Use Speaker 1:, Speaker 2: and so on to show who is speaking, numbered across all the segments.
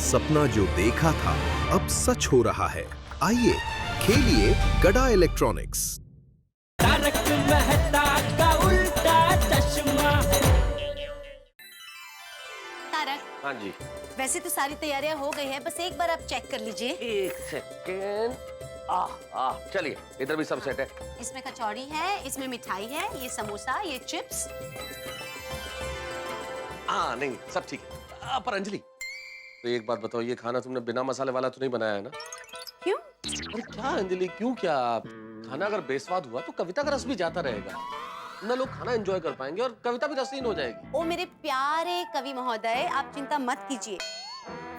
Speaker 1: सपना जो देखा था अब सच हो रहा है। आइए खेलिए गड़ा इलेक्ट्रॉनिक्स।
Speaker 2: तारक मेहता का उल्टा चश्मा।
Speaker 3: तारक,
Speaker 4: हाँ जी,
Speaker 3: वैसे तो सारी तैयारियां हो गई है, बस एक बार आप चेक कर लीजिए।
Speaker 4: एक सेकेंड। चलिए, इधर भी सब सेट है।
Speaker 3: इसमें कचौड़ी है, इसमें मिठाई है, ये समोसा, ये चिप्स।
Speaker 4: नहीं, सब ठीक है। पर अंजलि, तो एक बात बताओ, ये खाना तुमने बिना मसाले वाला तो नहीं बनाया है ना?
Speaker 3: क्यों?
Speaker 4: अरे क्या अंजलि, क्यों क्या? खाना अगर बेस्वाद हुआ तो कविता का रस भी जाता रहेगा, ना लोग खाना एंजॉय कर पाएंगे और कविता भी रसहीन हो जाएगी।
Speaker 3: ओ मेरे प्यारे कवि महोदय, आप चिंता मत कीजिए।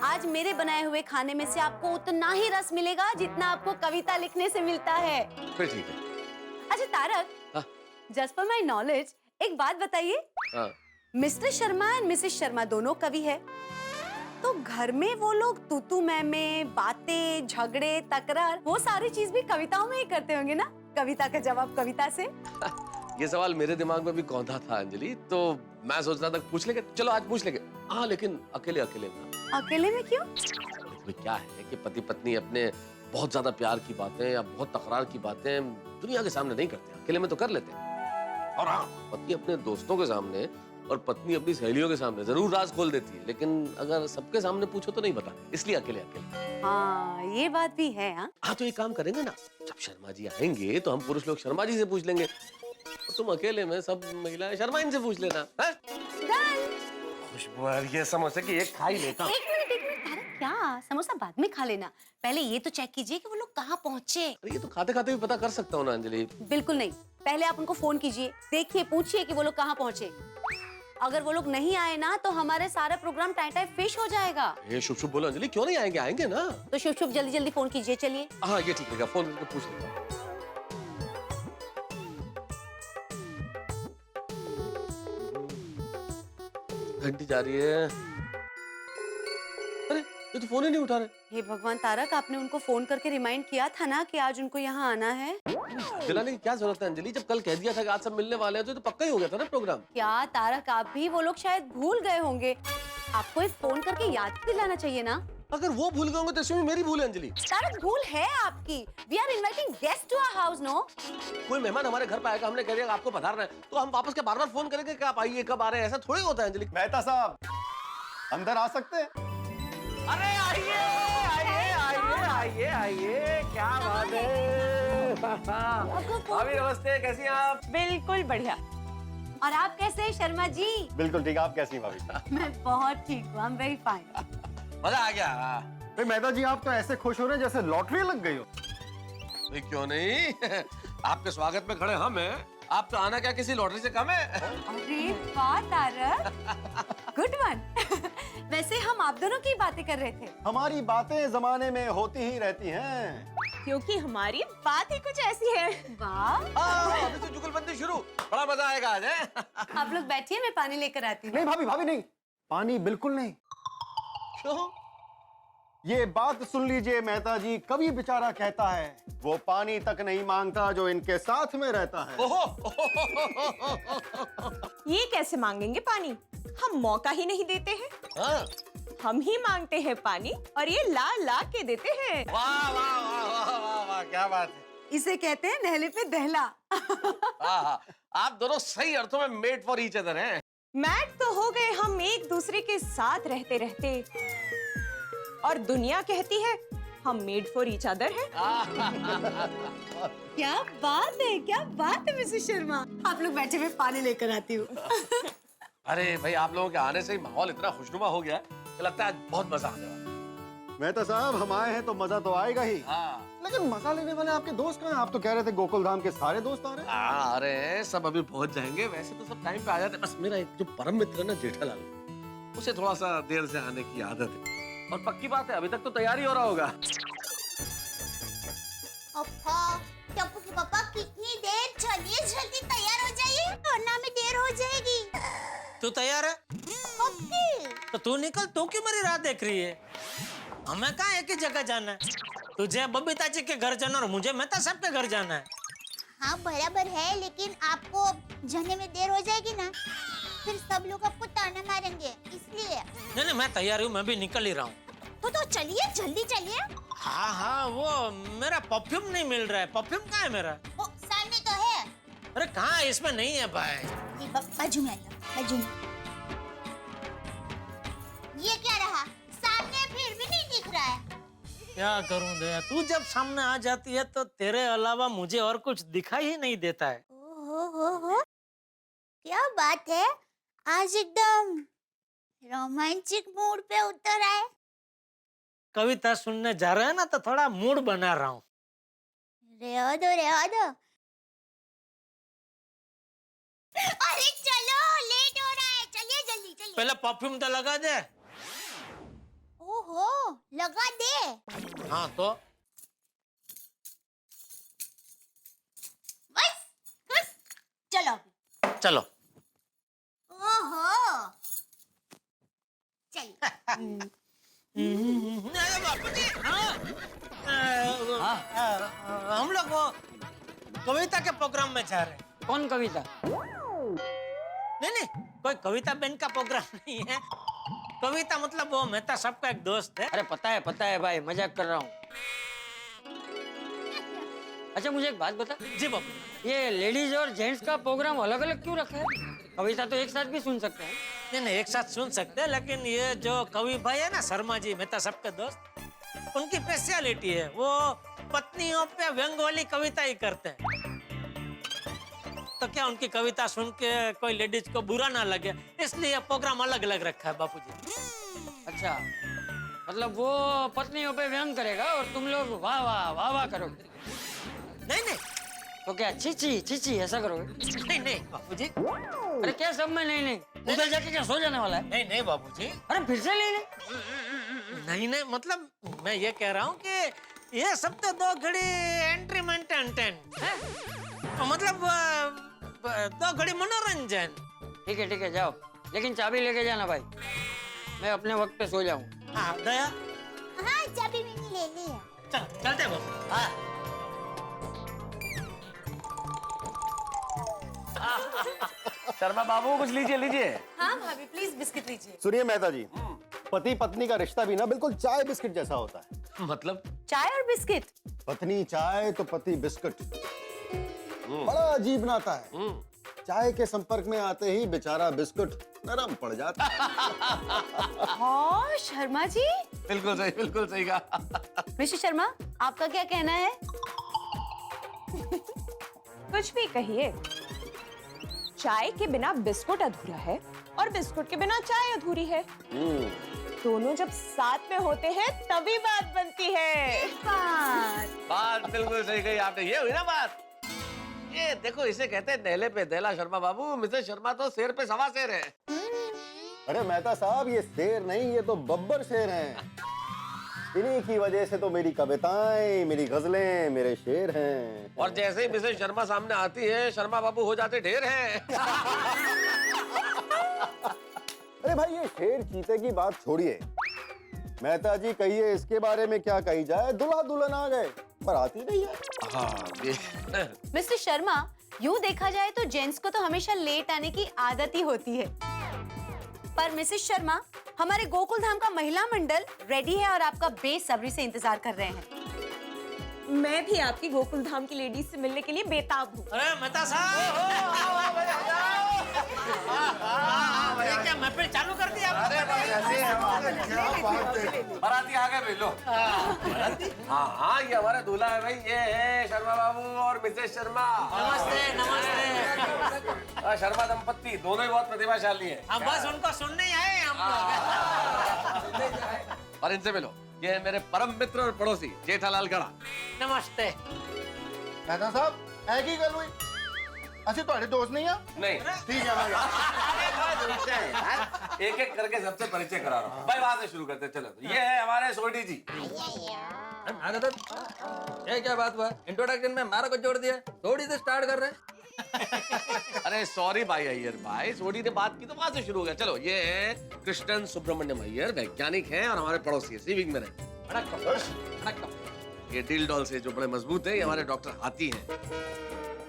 Speaker 3: आज मेरे बनाए हुए खाने में से आपको उतना ही रस मिलेगा जितना आपको कविता लिखने से मिलता है।
Speaker 4: फिर ठीक है।
Speaker 3: अच्छा Tarak, just for my knowledge एक बात बताइए, Mr Sharma and Mrs Sharma दोनों कवि है, तो घर में वो लोग तू मैं बातें, झगड़े, तकरार, वो सारी चीज भी कविताओं में ही करते होंगे ना? कविता का जवाब कविता से।
Speaker 4: ये सवाल मेरे दिमाग में भी कौंधा था अंजलि, तो मैं सोच रहा था पूछ लेंगे, चलो आज पूछ लेंगे। लेकिन अकेले अकेले ना।
Speaker 3: अकेले में क्यों?
Speaker 4: क्या है कि पति पत्नी अपने बहुत ज्यादा प्यार की बातें या बहुत तकरार की बातें दुनिया के सामने नहीं करते, अकेले में तो कर लेते हैं। और पति अपने दोस्तों के सामने और पत्नी अपनी सहेलियों के सामने जरूर राज खोल देती है, लेकिन अगर सबके सामने पूछो तो नहीं बताती, इसलिए अकेले अकेले।
Speaker 3: हाँ, ये बात भी है।
Speaker 4: तो एक काम करेंगे ना, जब शर्मा जी आएंगे तो हम पुरुष लोग शर्मा जी से पूछ लेंगे, और तुम अकेले में सब महिलाएं शर्मा इनसे पूछ लेना। खुशबू आ रही है समोसे की, एक खा ही लेता हूं।
Speaker 3: एक मिनट तारक, क्या समोसा बाद में खा लेना, पहले ये तो चेक कीजिए कि वो लोग कहाँ पहुँचे।
Speaker 4: ये तो खाते खाते भी पता कर सकता हूँ ना अंजलि।
Speaker 3: बिल्कुल नहीं, पहले आप उनको फोन कीजिए, देखिए, पूछिए कि वो लोग कहाँ पहुँचे। अगर वो लोग नहीं आए ना तो हमारे सारा प्रोग्राम टाइम फिश हो जाएगा।
Speaker 4: ये शुभ शुभ बोलो अंजलि, क्यों नहीं आएंगे? आएंगे ना।
Speaker 3: तो शुभ शुभ जल्दी जल्दी फोन कीजिए, चलिए।
Speaker 4: ये ठीक रहेगा, फोन करके पूछ लेगा। घंटी जा रही है। अरे ये तो फोन ही नहीं उठा रहे।
Speaker 3: हे भगवान तारक, आपने उनको फोन करके रिमाइंड किया था ना कि आज उनको यहाँ आना है।
Speaker 4: दिलाने की क्या जरूरत है अंजलि, जब कल कह दिया था कि आज सब मिलने वाले हैं तो पक्का ही हो गया था ना प्रोग्राम।
Speaker 3: क्या तारक, आप भी, वो लोग शायद भूल गए होंगे, आपको एक फोन करके याद दिलाना चाहिए ना।
Speaker 4: अगर वो भूल गए होंगे तो इसमें मेरी भूल है अंजलि।
Speaker 3: तारक, भूल है आपकी। We are inviting guests to our house, no?
Speaker 4: कोई मेहमान हमारे घर पे आएगा, हमने कह दिया आपको पधारना है, तो हम वापस के बार-बार फोन करेंगे कि आप आइए, कब आ रहे हैं? ऐसा थोड़ी होता है अंजलि।
Speaker 5: मेहता साहब, अंदर आ सकते हैं?
Speaker 4: अरे आइए आइए आइए आइए आइए, क्या बात है। भाभी नमस्ते, कैसी हैं आप?
Speaker 6: बिल्कुल बढ़िया।
Speaker 3: और आप कैसे हैं शर्मा जी?
Speaker 5: बिल्कुल ठीक, आप कैसी हैं भाभी?
Speaker 3: मैं बहुत ठीक हूँ, I'm very fine।
Speaker 4: मजा आ गया।
Speaker 5: भाई मेहता जी, आप तो ऐसे खुश हो रहे हैं जैसे लॉटरी लग गई हो।
Speaker 4: नहीं क्यों नहीं, आपके स्वागत में खड़े हम हैं, आप तो आना क्या किसी लॉटरी से कम है।
Speaker 3: अरे वाह तारक, गुड वन। वैसे हम आप दोनों की बातें कर रहे थे।
Speaker 5: हमारी बातें जमाने में होती ही रहती हैं,
Speaker 6: क्योंकि हमारी बात ही कुछ ऐसी है।
Speaker 3: वाह,
Speaker 4: अभी तो जुगलबंदी शुरू, बड़ा मजा आएगा आज।
Speaker 3: आप लोग बैठिए, मैं पानी लेकर आती हूँ।
Speaker 5: नहीं भाभी, भाभी नहीं, पानी बिल्कुल नहीं।
Speaker 4: क्यों?
Speaker 5: ये बात सुन लीजिए मेहता जी, कभी बेचारा कहता है वो पानी तक नहीं मांगता जो इनके साथ में रहता है।
Speaker 6: ये कैसे मांगेंगे पानी, हम मौका ही नहीं देते हैं। हम ही मांगते हैं पानी और ये ला ला के देते हैं।
Speaker 4: वाह वाह वाह वाह वाह वाह, क्या बात है।
Speaker 3: इसे कहते हैं नहले पे दहला।
Speaker 4: आप दोनों सही अर्थों में मेड फॉर ईच अदर हैं।
Speaker 6: मैट तो हो गए हम एक दूसरे के साथ रहते रहते, और दुनिया कहती है हम मेड फॉर ईच अदर हैं।
Speaker 3: क्या बात है, क्या बात है मिसेस शर्मा। आप लोग बैठे, मैं पानी लेकर आती हूँ।
Speaker 4: अरे भाई, आप लोगों के आने से ही माहौल इतना खुशनुमा हो गया है कि लगता है आज बहुत मजा आने वाला है।
Speaker 5: मेहता साहब, हम आए हैं तो मजा तो आएगा ही। लेकिन मजा लेने वाले आपके दोस्त कहाँ हैं? आप तो कह रहे थे गोकुल धाम के सारे दोस्त आ रहे हैं।
Speaker 4: अरे सब अभी पहुंच जाएंगे, वैसे तो सब टाइम पे आ जाते हैं। बस मेरा एक जो परम मित्र है ना जेठालाल, उसे थोड़ा सा देर से आने की आदत है, और पक्की बात है अभी तक तो तैयारी हो रहा होगा।
Speaker 7: टप्पू के पापा, कितनी देर? चलिए जल्दी तैयार हो जाइए, वरना में देर हो जाएगी।
Speaker 2: तू तैयार है? तो तू निकल, तू क्यों मेरी राह देख रही है? हमें कहाँ एक ही जगह जाना है, तुझे बबीता जी के घर जाना और मुझे मेहता साहब के घर जाना है।
Speaker 7: हाँ बराबर है, लेकिन आपको जाने में देर हो जाएगी ना, फिर सब लोग आपको ताना मारेंगे, इसलिए।
Speaker 2: नहीं, मैं तैयार हूँ, मैं भी निकल ही रहा हूँ।
Speaker 7: तो तो चलिए, जल्दी चलिए।
Speaker 2: हाँ हाँ, वो मेरा परफ्यूम नहीं मिल रहा है। परफ्यूम कहाँ है मेरा?
Speaker 7: वो सामने तो है।
Speaker 2: अरे कहाँ है? इसमें नहीं है भाई।
Speaker 7: ये बाजू में आइए, बाजू में। ये क्या रहा? सामने फिर भी नहीं दिख रहा है।
Speaker 2: क्या करूं दया, तू जब सामने आ जाती है तो तेरे अलावा मुझे और कुछ दिखाई ही नहीं देता है।
Speaker 7: हो, क्या बात है, आज एकदम रोमांटिक मूड पे उतर आए।
Speaker 2: कविता सुनने जा रहे हैं ना, तो थोड़ा मूड बना रहा हूँ।
Speaker 7: रहने दो, रहने दो। अरे चलो, लेट हो रहा है, चलिए जल्दी चलिए।
Speaker 2: पहले परफ्यूम तो लगा दे।
Speaker 7: ओहो, लगा दे।
Speaker 2: हाँ तो
Speaker 7: बस बस, चलो।
Speaker 2: चलो।
Speaker 7: ओहो, चलिए।
Speaker 2: अरे बापूजी, हम लोग वो कविता के प्रोग्राम में जा रहे हैं।
Speaker 8: कौन कविता?
Speaker 2: नहीं, कोई कविता बहन का प्रोग्राम नहीं है। कविता मतलब वो मेहता साहब का एक दोस्त है।
Speaker 8: अरे पता है भाई, मजाक कर रहा हूँ। अच्छा मुझे एक बात बता,
Speaker 2: जी बापू।
Speaker 8: ये लेडीज और जेंट्स का प्रोग्राम अलग अलग क्यों रखा है? कविता तो एक साथ भी सुन सकते हैं।
Speaker 2: नहीं, एक साथ सुन सकते हैं, लेकिन ये जो कवि भाई है ना, शर्मा जी, मेहता साहब के दोस्त, उनकी स्पेशलिटी है, वो पत्नियों पे व्यंग वाली कविता ही करते हैं। तो क्या उनकी कविता सुन के कोई लेडीज को बुरा ना लगे, इसलिए प्रोग्राम अलग अलग रखा है बापूजी।
Speaker 8: अच्छा, मतलब वो पत्नियों पे व्यंग करेगा और तुम लोग वाह वाह वाह वाह करोगे।
Speaker 2: नहीं,
Speaker 8: तो क्या चीची ऐसा करोगे?
Speaker 2: नहीं बापूजी।
Speaker 8: अरे क्या सब में नहीं, उधर जाके क्या सो जाने वाला है?
Speaker 2: नहीं बापूजी।
Speaker 8: अरे फिर से नहीं।
Speaker 2: नहीं, मतलब मैं ये कह रहा हूँ कि ये सब तो 2 घड़ी एंट्री मेंटेन है, मतलब 2 घड़ी मनोरंजन।
Speaker 8: ठीक है जाओ, लेकिन चाबी लेके जाना भाई, मैं अपने वक्त पे सो जाऊँ।
Speaker 2: हाँ दया,
Speaker 7: हाँ, चाबी मैंने ले ली है।
Speaker 2: चलते हैं बापू। हाँ।
Speaker 4: शर्मा बाबू कुछ लीजिए।
Speaker 3: हाँ भाभी, प्लीज बिस्किट लीजिए।
Speaker 5: सुनिए मेहता जी, पति पत्नी का रिश्ता भी ना बिल्कुल चाय बिस्किट जैसा होता है।
Speaker 4: मतलब
Speaker 3: चाय और बिस्किट?
Speaker 5: पत्नी चाय तो पति बिस्किट। बड़ा अजीब नाता है। चाय के संपर्क में आते ही बेचारा बिस्कुट नरम पड़ जाता है।
Speaker 3: हाँ शर्मा जी।
Speaker 4: बिल्कुल सही कहा।
Speaker 3: मिस्टर शर्मा, आपका क्या कहना है?
Speaker 6: कुछ भी कहिए, चाय के बिना बिस्कुट अधूरा है और बिस्कुट के बिना चाय अधूरी है। दोनों जब साथ में होते हैं तभी बात बनती है।
Speaker 4: बात बिल्कुल सही कही आपने। ये हुई ना बात। ये देखो, इसे कहते हैं नेले पे देला शर्मा बाबू। मिसेस शर्मा तो शेर पे सवा शेर है।
Speaker 5: अरे मेहता साहब, ये शेर नहीं, ये तो बब्बर शेर हैं। इन्हीं की वजह से तो मेरी कविताएं, मेरी गजलें, मेरे शेर हैं।
Speaker 4: और जैसे ही मिसेस शर्मा सामने आती है, शर्मा बाबू हो जाते ढेर हैं।
Speaker 5: अरे भाई, ये शेर चीते की बात छोड़िए। मेहता जी कहिए, इसके बारे में क्या कही जाए? दूल्हा दुल्हन आ गए पर आती नहीं है।
Speaker 4: हाँ,
Speaker 3: मिस्टर शर्मा, यूं देखा जाए तो जेंट्स को तो हमेशा लेट आने की आदत ही होती है, पर मिसेस शर्मा, हमारे गोकुल धाम का महिला मंडल रेडी है और आपका बेसब्री से इंतजार कर रहे हैं।
Speaker 6: मैं भी आपकी गोकुल धाम की लेडीज से मिलने के लिए बेताब हूँ।
Speaker 2: अरे मेहता साहब, ये क्या महफिल चालू कर दी आपने?
Speaker 4: बाराती आ गए भाई, लो। हाँ, ये हमारा दूल्हा है भाई। ये है शर्मा बाबू और मिसेस शर्मा।
Speaker 2: नमस्ते।
Speaker 4: शर्मा दंपत्ति दोनों ही बहुत प्रतिभाशाली है।
Speaker 2: हम बस उनको सुनने ही आए हम लोग।
Speaker 4: और इनसे मिलो, ये है मेरे परम मित्र और पड़ोसी जेठालाल गढ़ा।
Speaker 2: नमस्ते।
Speaker 5: मेहता साहब, है की गल हुई? असि तुम्हारे दोस्त नहीं है?
Speaker 4: नहीं,
Speaker 5: ठीक है
Speaker 4: एक एक करके सबसे परिचय करा रहा हूँ भाई। वहां से शुरू करते हैं, चलो। ये है हमारे सोडी जी।
Speaker 8: ये क्या बात हुआ? इंट्रोडक्शन में हमारा को जोड़ दिया, थोड़ी से स्टार्ट कर रहे हैं।
Speaker 4: अरे सॉरी भाई अय्यर भाई, सोडी ने बात की तो वहां से शुरू हो गया। चलो, ये है कृष्णन सुब्रमण्यम अय्यर, वैज्ञानिक हैं और हमारे पड़ोसी है, सिविक में रहते। ये डील डॉल से जो बड़े मजबूत है, ये हमारे डॉक्टर हाथी हैं।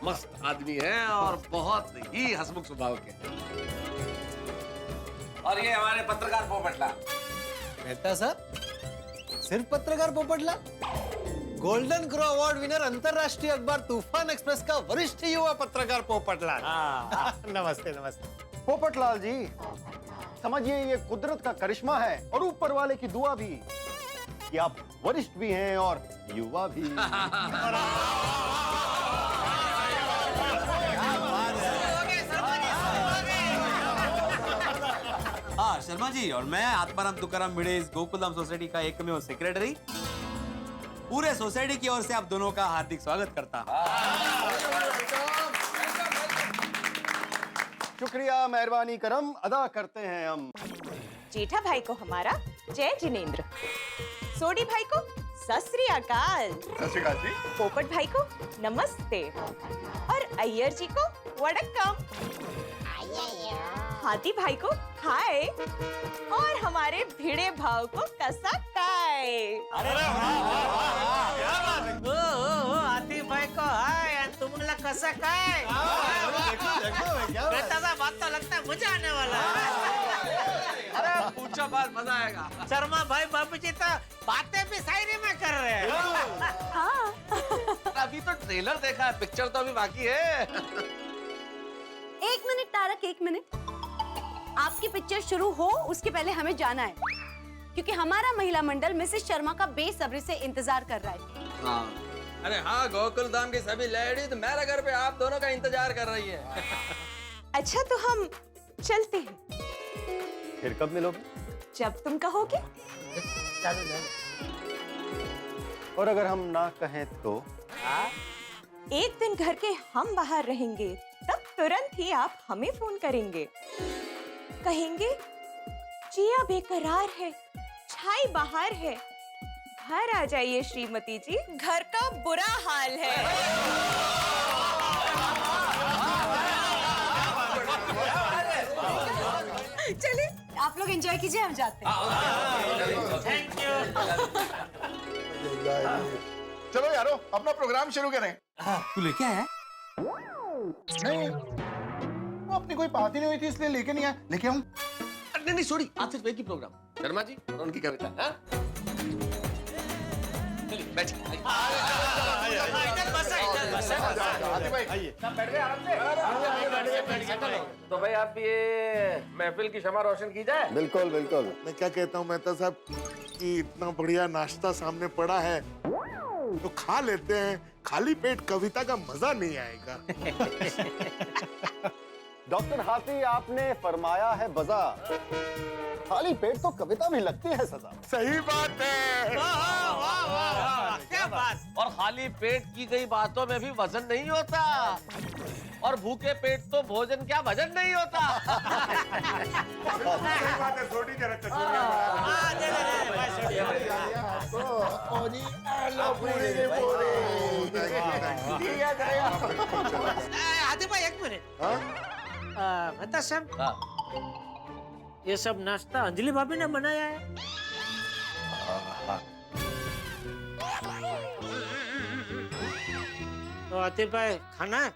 Speaker 4: मस्त आदमी है और बहुत ही हंसमुख स्वभाव के। और ये हमारे पत्रकार पोपटला।
Speaker 9: मेहता साहब, सिर्फ पत्रकार Popatlal? Golden crow award winner अंतरराष्ट्रीय अखबार तूफान एक्सप्रेस का वरिष्ठ युवा पत्रकार पोपटलाल। नमस्ते नमस्ते।
Speaker 5: पोपटलाल जी, समझिए ये कुदरत का करिश्मा है और ऊपर वाले की दुआ भी कि आप वरिष्ठ भी हैं और युवा भी।
Speaker 9: हाँ शर्मा जी, और मैं आत्माराम तुकाराम भिड़े, इस गोकुलधाम सोसाइटी का एकमेव सेक्रेटरी, पूरे सोसाइटी की ओर से आप दोनों का हार्दिक स्वागत करता हूँ।
Speaker 5: शुक्रिया, मेहरबानी करम अदा करते हैं हम।
Speaker 6: जेठा भाई को हमारा जय जिनेंद्र, सोडी भाई को सत श्री अकाल, पोपट भाई को नमस्ते और अय्यर जी को वड़क्कम, हाथी भाई को हाय और हमारे भिड़े भाव को कसा काय।
Speaker 2: ओ हाथी भाई को हाय और तुमला कसा काय। बेटा सा बात तो लगता है मजा आने वाला है।
Speaker 4: अरे पूछो बात, मजा आएगा।
Speaker 2: शर्मा भाई बाबू जी तो बातें भी शायरी में कर रहे हैं।
Speaker 3: हाँ।
Speaker 4: अभी तो ट्रेलर देखा है, पिक्चर तो अभी बाकी है।
Speaker 3: एक मिनट तारक, एक मिनट। आपकी पिक्चर शुरू हो उसके पहले हमें जाना है, क्योंकि हमारा महिला मंडल मिसेस शर्मा का बेसब्री से इंतजार कर रहा है।
Speaker 10: हाँ। अरे हाँ, गोकुलधाम की सभी लेडीज मेरे घर पे आप दोनों का इंतजार कर रही है।
Speaker 6: अच्छा तो हम चलते हैं,
Speaker 5: फिर कब मिलोगे?
Speaker 6: जब तुम कहोगे।
Speaker 5: और अगर हम ना कहें तो?
Speaker 6: एक दिन घर के हम बाहर रहेंगे, तब तुरंत ही आप हमें फोन करेंगे, कहेंगे जिया बेकरार है, छाई बाहर है, घर आ जाइए श्रीमती जी, घर का बुरा हाल है।
Speaker 3: चलिए आप लोग एंजॉय कीजिए, हम जाते हैं।
Speaker 2: Thank you.
Speaker 11: चलो यारो, अपना प्रोग्राम शुरू करें।
Speaker 9: तू लेके आया?
Speaker 11: नहीं, वो अपनी कोई बात ही नहीं हुई थी इसलिए लेके नहीं आया। लेके आऊं?
Speaker 4: नहीं नहीं छोड़ी, आज सिर्फ एक ही प्रोग्राम, शर्मा जी और उनकी कविता। हाँ? चलिए बैठ।
Speaker 2: इधर बसा, इधर बसा।
Speaker 10: बैठ गए आराम से। तो भाई आप ये महफिल की शमा रोशन की जाए।
Speaker 5: बिल्कुल बिल्कुल।
Speaker 11: मैं क्या कहता हूँ मेहता साहब कि इतना बढ़िया नाश्ता सामने पड़ा है तो खा लेते हैं, खाली पेट कविता का मजा नहीं आएगा।
Speaker 5: डॉक्टर हाथी, आपने फरमाया है बजा, खाली पेट तो कविता भी लगती है सजा।
Speaker 11: सही बात है।
Speaker 2: वाह वाह वाह, क्या बात।
Speaker 4: और खाली पेट की गई बातों में भी वजन नहीं होता, और भूखे पेट तो भोजन क्या भजन नहीं होता।
Speaker 11: सही बात है, छोटी जरा कचौड़ियाँ
Speaker 2: हाँ, दे, भाई, छोड़िए। हाथी भाई एक मिनट। मेहता साहब, ये सब नाश्ता अंजलि भाभी ने बनाया है? तो आतिफ भाई खाना है?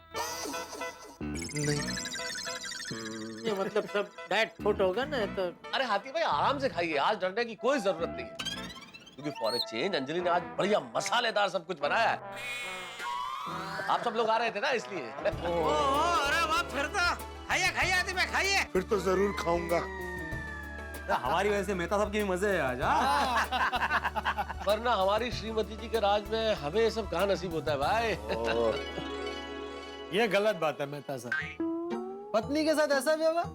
Speaker 11: नहीं।
Speaker 2: ये मतलब सब डाइट फूट होगा ना तो।
Speaker 4: अरे हाथी भाई आराम से खाइए, आज डरने की कोई जरूरत नहीं है, क्योंकि फॉर ए चेंज अंजलि ने आज बढ़िया मसालेदार सब कुछ बनाया है। आप सब लोग आ रहे थे ना इसलिए।
Speaker 2: अरे वाह, फिर तो खाइए खाइए आतिफ भाई खाइए।
Speaker 11: फिर तो जरूर खाऊंगा।
Speaker 9: हमारी वजह से मेहता साहब की भी मजे है आज।
Speaker 4: वरना हमारी श्रीमती जी के राज में हमें ये सब कहाँ नसीब होता है भाई।
Speaker 9: ये गलत बात है मेहता साहब, पत्नी के साथ ऐसा व्यवहार।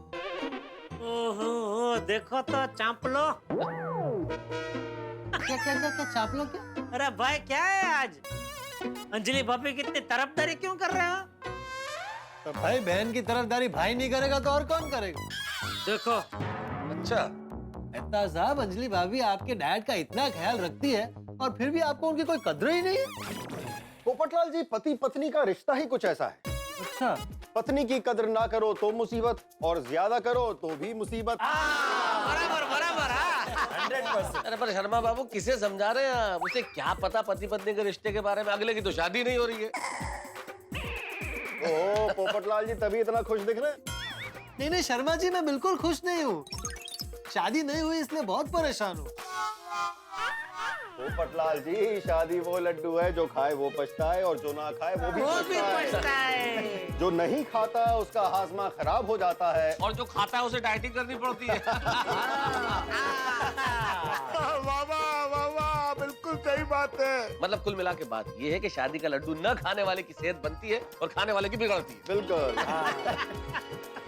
Speaker 2: ओहो, देखो तो चांपलो।
Speaker 9: क्या क्या क्या क्या चापलो क्या?
Speaker 2: अरे भाई क्या है आज? अंजलि भाभी कितनी तरफदारी क्यों कर रहे हो?
Speaker 9: तो भाई बहन की तरफदारी भाई नहीं करेगा तो और कौन करेगा?
Speaker 2: देखो।
Speaker 4: अच्छा
Speaker 9: मेहता साहब, अंजलि भाभी आपके डैड का इतना ख्याल रखती है और फिर भी आपको उनकी कोई कदर ही नहीं है।
Speaker 5: पोपटलाल जी, पति पत्नी का रिश्ता ही कुछ ऐसा है।
Speaker 9: अच्छा,
Speaker 5: पत्नी की कदर ना करो तो मुसीबत, और ज्यादा करो तो भी मुसीबत।
Speaker 2: बराबर बराबर।
Speaker 9: 100%।
Speaker 4: अरे पर शर्मा बाबू किसे समझा रहे हैं? उसे क्या पता पति पत्नी के रिश्ते के बारे में? अगले की तो शादी नहीं हो रही है।
Speaker 5: ओह पोपटलाल जी, तभी इतना खुश दिख रहे हैं।
Speaker 9: नहीं नहीं शर्मा जी, मैं बिल्कुल खुश नहीं हूँ। शादी नहीं हुई इसलिए बहुत परेशान हूँ।
Speaker 5: पोपटलाल जी, शादी वो लड्डू है जो खाए वो पछताए और जो ना खाए वो भी पछताए। जो नहीं खाता उसका हाजमा खराब हो जाता है
Speaker 4: और जो खाता है उसे डाइटिंग करनी पड़ती है।
Speaker 11: वाह वाह वाह वाह, बिल्कुल सही बात है।
Speaker 4: मतलब कुल मिला के बात ये है कि शादी का लड्डू न खाने वाले की सेहत बनती है और खाने वाले की बिगड़ती है।
Speaker 5: बिल्कुल।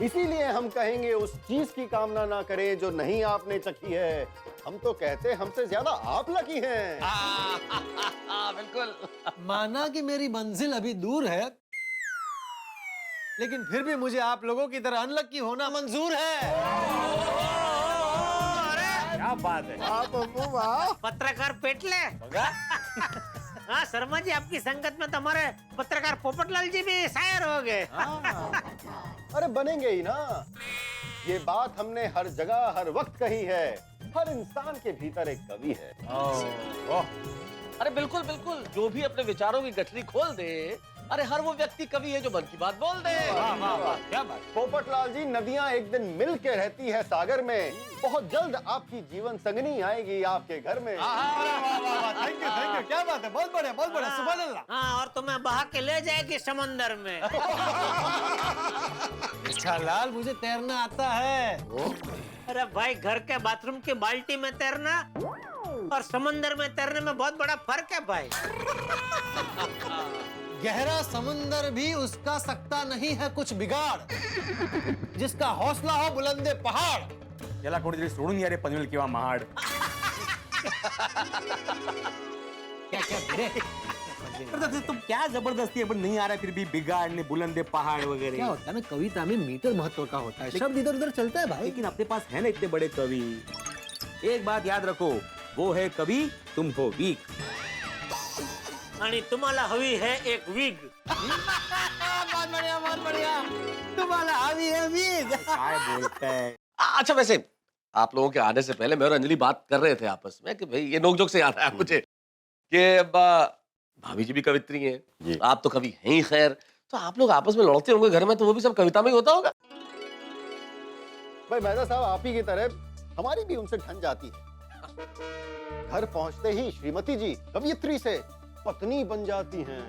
Speaker 5: इसीलिए हम कहेंगे उस चीज की कामना ना करें जो नहीं आपने चखी है। हम तो कहते हैं हमसे ज्यादा आप लकी हैं।
Speaker 4: बिल्कुल।
Speaker 12: माना कि मेरी मंजिल अभी दूर है, लेकिन फिर भी मुझे आप लोगों की तरह अनलकी होना मंजूर है।
Speaker 9: क्या बात है।
Speaker 2: पत्रकार पेटले। हाँ शर्मा जी, आपकी संगत में तो हमारे पत्रकार पोपटलाल जी भी शायर हो गए।
Speaker 5: अरे बनेंगे ही ना। ये बात हमने हर जगह हर वक्त कही है। हर इंसान के भीतर एक कवि है।
Speaker 4: अरे बिल्कुल बिल्कुल, जो भी अपने विचारों की गठरी खोल दे, अरे हर वो व्यक्ति कवि है जो मन की बात बोल दे।
Speaker 9: वाह वाह वाह, क्या बात।
Speaker 5: पोपटलाल जी, नदियां एक दिन मिल के रहती है सागर में। बहुत जल्द आपकी जीवन संगनी आएगी आपके घर में।
Speaker 12: थैंक यू, क्या बात है, बहुत बढ़िया, सुभान अल्लाह।
Speaker 2: हाँ, और तुम्हें बहा के ले जाएगी समंदर में।
Speaker 12: अच्छा लाल, मुझे तैरना आता है।
Speaker 2: अरे भाई, घर के बाथरूम की बाल्टी में तैरना और समंदर में तैरने में बहुत बड़ा फर्क है भाई।
Speaker 12: गहरा समुंदर भी उसका सकता नहीं है कुछ बिगाड़, जिसका हौसला हो बुलंदे पहाड़।
Speaker 9: याला कोणीतरी सोडून या रे पनवेल किंवा महाड। तुम क्या जबरदस्ती अपन नहीं आ रहा, फिर भी बिगाड़ने बुलंदे पहाड़ वगैरह।
Speaker 12: क्या होता है ना, कविता में मीटर महत्व का होता है, शब्द इधर उधर चलता है भाई।
Speaker 9: लेकिन अपने पास है ना इतने बड़े कवि। एक बात याद रखो, वो है कवि, तुम हो वीक।
Speaker 2: आणि तुम्हाला हवी है एक विग।
Speaker 12: बहुत बढ़िया, तुम्हारा हवी है वीग।
Speaker 9: क्या बोलता है।
Speaker 4: अच्छा वैसे आप लोगों के आने से पहले मैं और अंजलि बात कर रहे थे आपस में कि भाई ये नोकझोंक से याद आया मुझे कि भाभी जी भी कवित्री हैं, आप तो कवि हैं ही। खैर, तो आप लोग आपस में लड़ते होंगे घर में, तो वो भी सब कविता में ही होता होगा।
Speaker 5: भाई मेहता साहब, आप ही की तरह हमारी भी उनसे ठन जाती है। घर पहुंचते ही श्रीमती जी कवियत्री से पत्नी बन जाती हैं।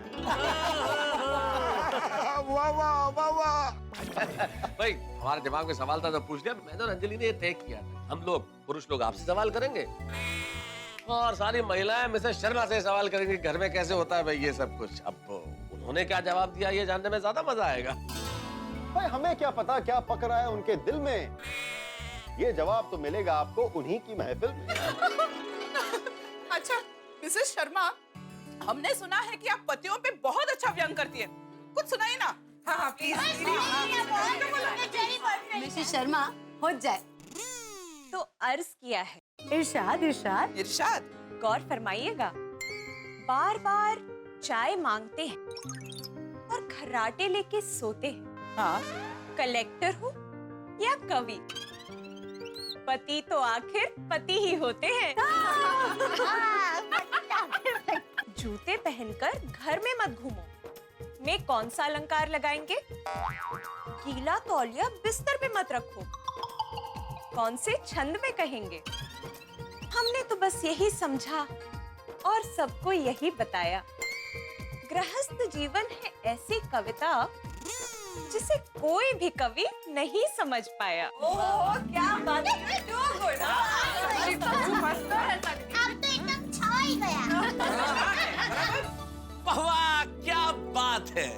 Speaker 11: वाह वाह वाह वाह।
Speaker 4: भाई हमारे दिमाग में सवाल था तो पूछ लिया। मैंने और अंजलि ने ये तय किया, हम लोग पुरुष लोग आपसे सवाल करेंगे और सारी महिलाएं मिसेस शर्मा से सवाल करेंगी घर में कैसे होता है भाई ये सब कुछ। अब उन्होंने क्या जवाब दिया ये जानने में ज्यादा मजा आएगा।
Speaker 5: भाई हमें क्या पता क्या पक रहा है उनके दिल में। ये जवाब तो मिलेगा आपको उन्हीं की महफिल में।
Speaker 13: अच्छा मिसेस शर्मा, हमने सुना है कि आप पतियों पे बहुत अच्छा व्यंग करती है, कुछ सुनाइए ना। हाँ प्लीज।
Speaker 3: मिसेस शर्मा, हो जाए
Speaker 6: तो अर्ज किया है।
Speaker 3: इरशाद इरशाद
Speaker 13: इरशाद।
Speaker 6: गौर फरमाइएगा, बार बार चाय मांगते हैं और खर्राटे लेके सोते हैं।
Speaker 13: हाँ।
Speaker 6: कलेक्टर हो या कवि, पति तो आखिर पति ही होते हैं। जूते पहनकर घर में मत घूमो, में कौन सा अलंकार लगाएंगे? गीला तौलिया बिस्तर पे मत रखो, कौन से छंद में कहेंगे? हमने तो बस यही समझा और सबको यही बताया। गृहस्थ जीवन है ऐसी कविता जिसे कोई भी कवि नहीं समझ पाया।
Speaker 7: ओह क्या बात है, अब तो एकदम छा ही गया।
Speaker 4: वाह क्या बात है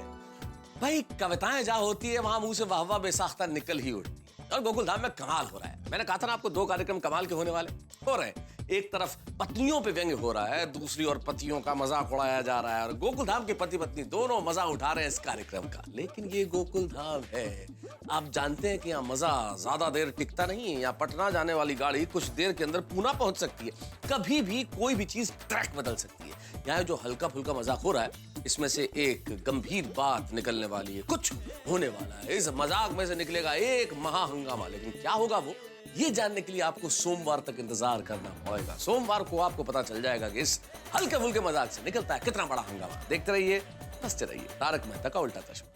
Speaker 4: भाई। कविताएं जहाँ होती है वहां मुंह से वाह वाह बेसाख्ता निकल ही उठती है। और गोकुल धाम में कमाल हो रहा है। मैंने कहा था ना आपको, दो कार्यक्रम कमाल के होने वाले हो रहे हैं। एक तरफ पत्नियों पे व्यंग्य हो रहा है, दूसरी ओर पतियों का मजाक उड़ाया जा रहा है। और गोकुल धाम के पति पत्नी दोनों मजा उठा रहे हैं इस कार्यक्रम का। लेकिन ये गोकुल धाम है, आप जानते हैं कि यहाँ मजा ज्यादा देर टिकता नहीं है। यहाँ पटना जाने वाली गाड़ी कुछ देर के अंदर पूना पहुंच सकती है। कभी भी कोई भी चीज ट्रैक बदल सकती है। यहाँ जो हल्का फुल्का मजाक हो रहा है, इसमें से एक गंभीर बात निकलने वाली है। कुछ होने वाला है। इस मजाक में से निकलेगा एक महा हंगामा। लेकिन क्या होगा वो, ये जानने के लिए आपको सोमवार तक इंतजार करना पड़ेगा। सोमवार को आपको पता चल जाएगा कि इस हल्के फुल्के मजाक से निकलता है कितना बड़ा हंगामा। देखते रहिए, हंसते रहिए। तारक मेहता का उल्टा चश्मा।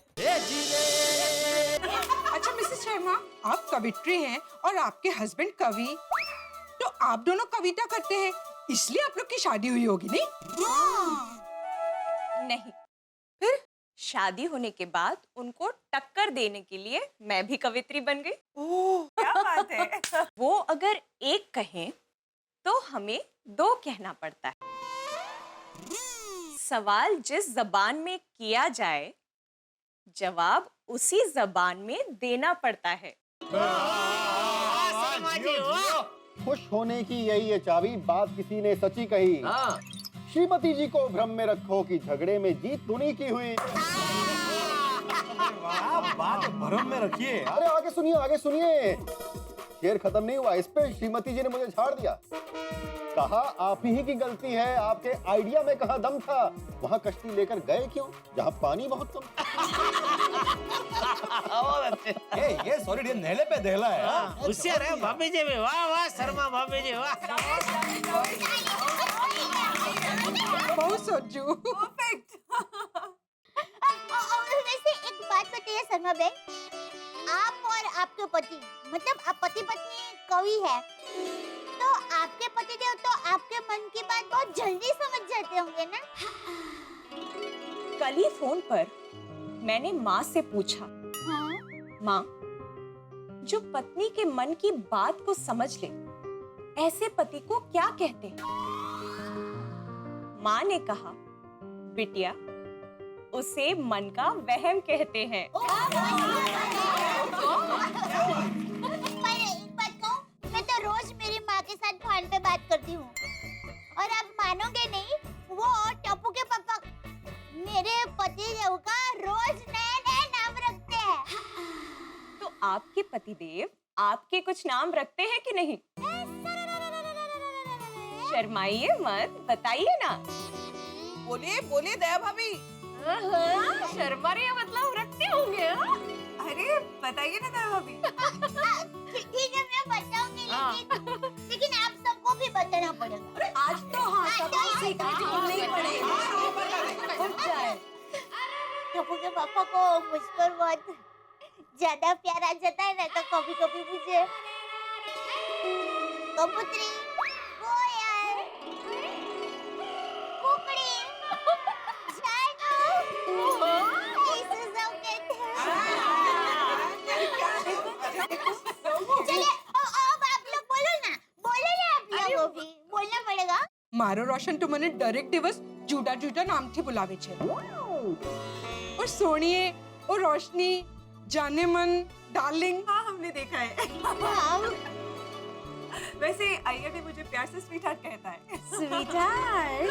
Speaker 13: अच्छा मिसेस शर्मा, आप कवित्री हैं और आपके हस्बैंड कवि, तो आप दोनों कविता करते हैं, इसलिए आप लोग की शादी हुई होगी नहीं?
Speaker 6: नहीं, फिर शादी होने के बाद उनको टक्कर देने के लिए मैं भी कवित्री बन गई।
Speaker 13: ओह, क्या बात है।
Speaker 6: वो अगर एक कहें तो हमें दो कहना पड़ता है। सवाल जिस जबान में किया जाए, जवाब उसी जबान में देना पड़ता है।
Speaker 5: खुश होने की यही है चाबी, बात किसी ने सच्ची कही। श्रीमती जी को भ्रम में रखो कि झगड़े में जीत उन्हीं की हुई।
Speaker 9: बात भरम में रखिए।
Speaker 5: अरे आगे सुनिए, आगे सुनिए। शेर खत्म नहीं हुआ, इस पे श्रीमती जी ने मुझे झाड़ दिया। कहा आप ही की गलती है, आपके आइडिया में कहाँ दम था, वहाँ कश्ती लेकर गए क्यों जहाँ पानी बहुत कम।
Speaker 9: ये सॉरी, ये नेले पे देहला है।
Speaker 2: होशियार है भाभी जी भी, वाह वाह शर्मा भाभी जी, वाह।
Speaker 13: बहुत सोचू।
Speaker 7: वैसे एक बात बताइए शर्मा बहन, आप और आपके पति, मतलब आप पति पत्नी कवि है, तो आपके पतिदेव तो आपके मन की बात बहुत जल्दी समझ जाते होंगे ना?
Speaker 6: कल ही फोन पर मैंने माँ से पूछा, माँ, जो पत्नी के मन की बात को समझ ले, ऐसे पति को क्या कहते हैं? माँ ने कहा, बिटिया, उसे मन का वहम कहते हैं।
Speaker 7: पर एक बात कहूँ, मैं तो रोज मेरी माँ के साथ फोन पे बात करती हूँ, और आप मानोगे नहीं, वो टप्पू के पापा मेरे पतिदेव का रोज नया नया नाम रखते हैं।
Speaker 6: तो आपके पतिदेव आपके कुछ नाम रखते हैं कि नहीं? शर्माइए मत, बताइए ना।
Speaker 13: बोलिए बोलिए दया भाभी।
Speaker 6: शर्मा रही है मतलब रखते होंगे।
Speaker 13: अरे बताइए ना दया भाभी।
Speaker 7: ठीक है, मैं बताऊंगी, लेकिन आप सबको भी बताना पड़ेगा।
Speaker 3: आज तो हाँ, सबको सीक्रेट बोलना ही पड़ेगा।
Speaker 7: टप्पू के पापा को मुझ पर बहुत ज्यादा प्यार आ जाता है ना, तो कभी कभी मुझे कबूतरी, कोयल, कुकड़ी, जानू, ऐसे सब कहते हैं। चलिए, अब आप लोग बोलो ना आप लोग भी बोलना पड़ेगा।
Speaker 13: मारो रोशन तो मैंने डायरेक्ट दिवस जूडा जूडा नाम थी बुलावे छे, और सोनिए और रोशनी, जाने मन, डार्लिंग। हाँ, हमने देखा है। वैसे आइया भी मुझे प्यार से स्वीटहार्ट कहता है।
Speaker 3: स्वीटहार्ट।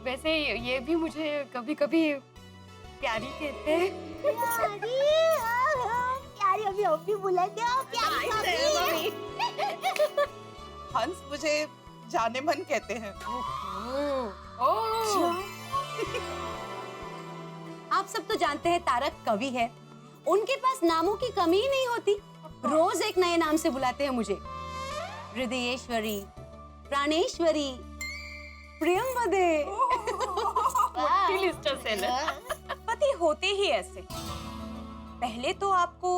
Speaker 3: वैसे ये भी मुझे कभी कभी प्यारी कहते हैं।
Speaker 7: प्यारी अभी हम भी बुला दिया, प्यारी भाभी।
Speaker 13: हंस मुझे जाने मन कहते हैं।
Speaker 3: आप सब तो जानते हैं तारक कवि है, उनके पास नामों की कमी ही नहीं होती। रोज एक नए नाम से बुलाते हैं मुझे। हृदयेश्वरी, प्राणेश्वरी, प्रियंवदे।
Speaker 6: पति होते ही ऐसे। पहले तो आपको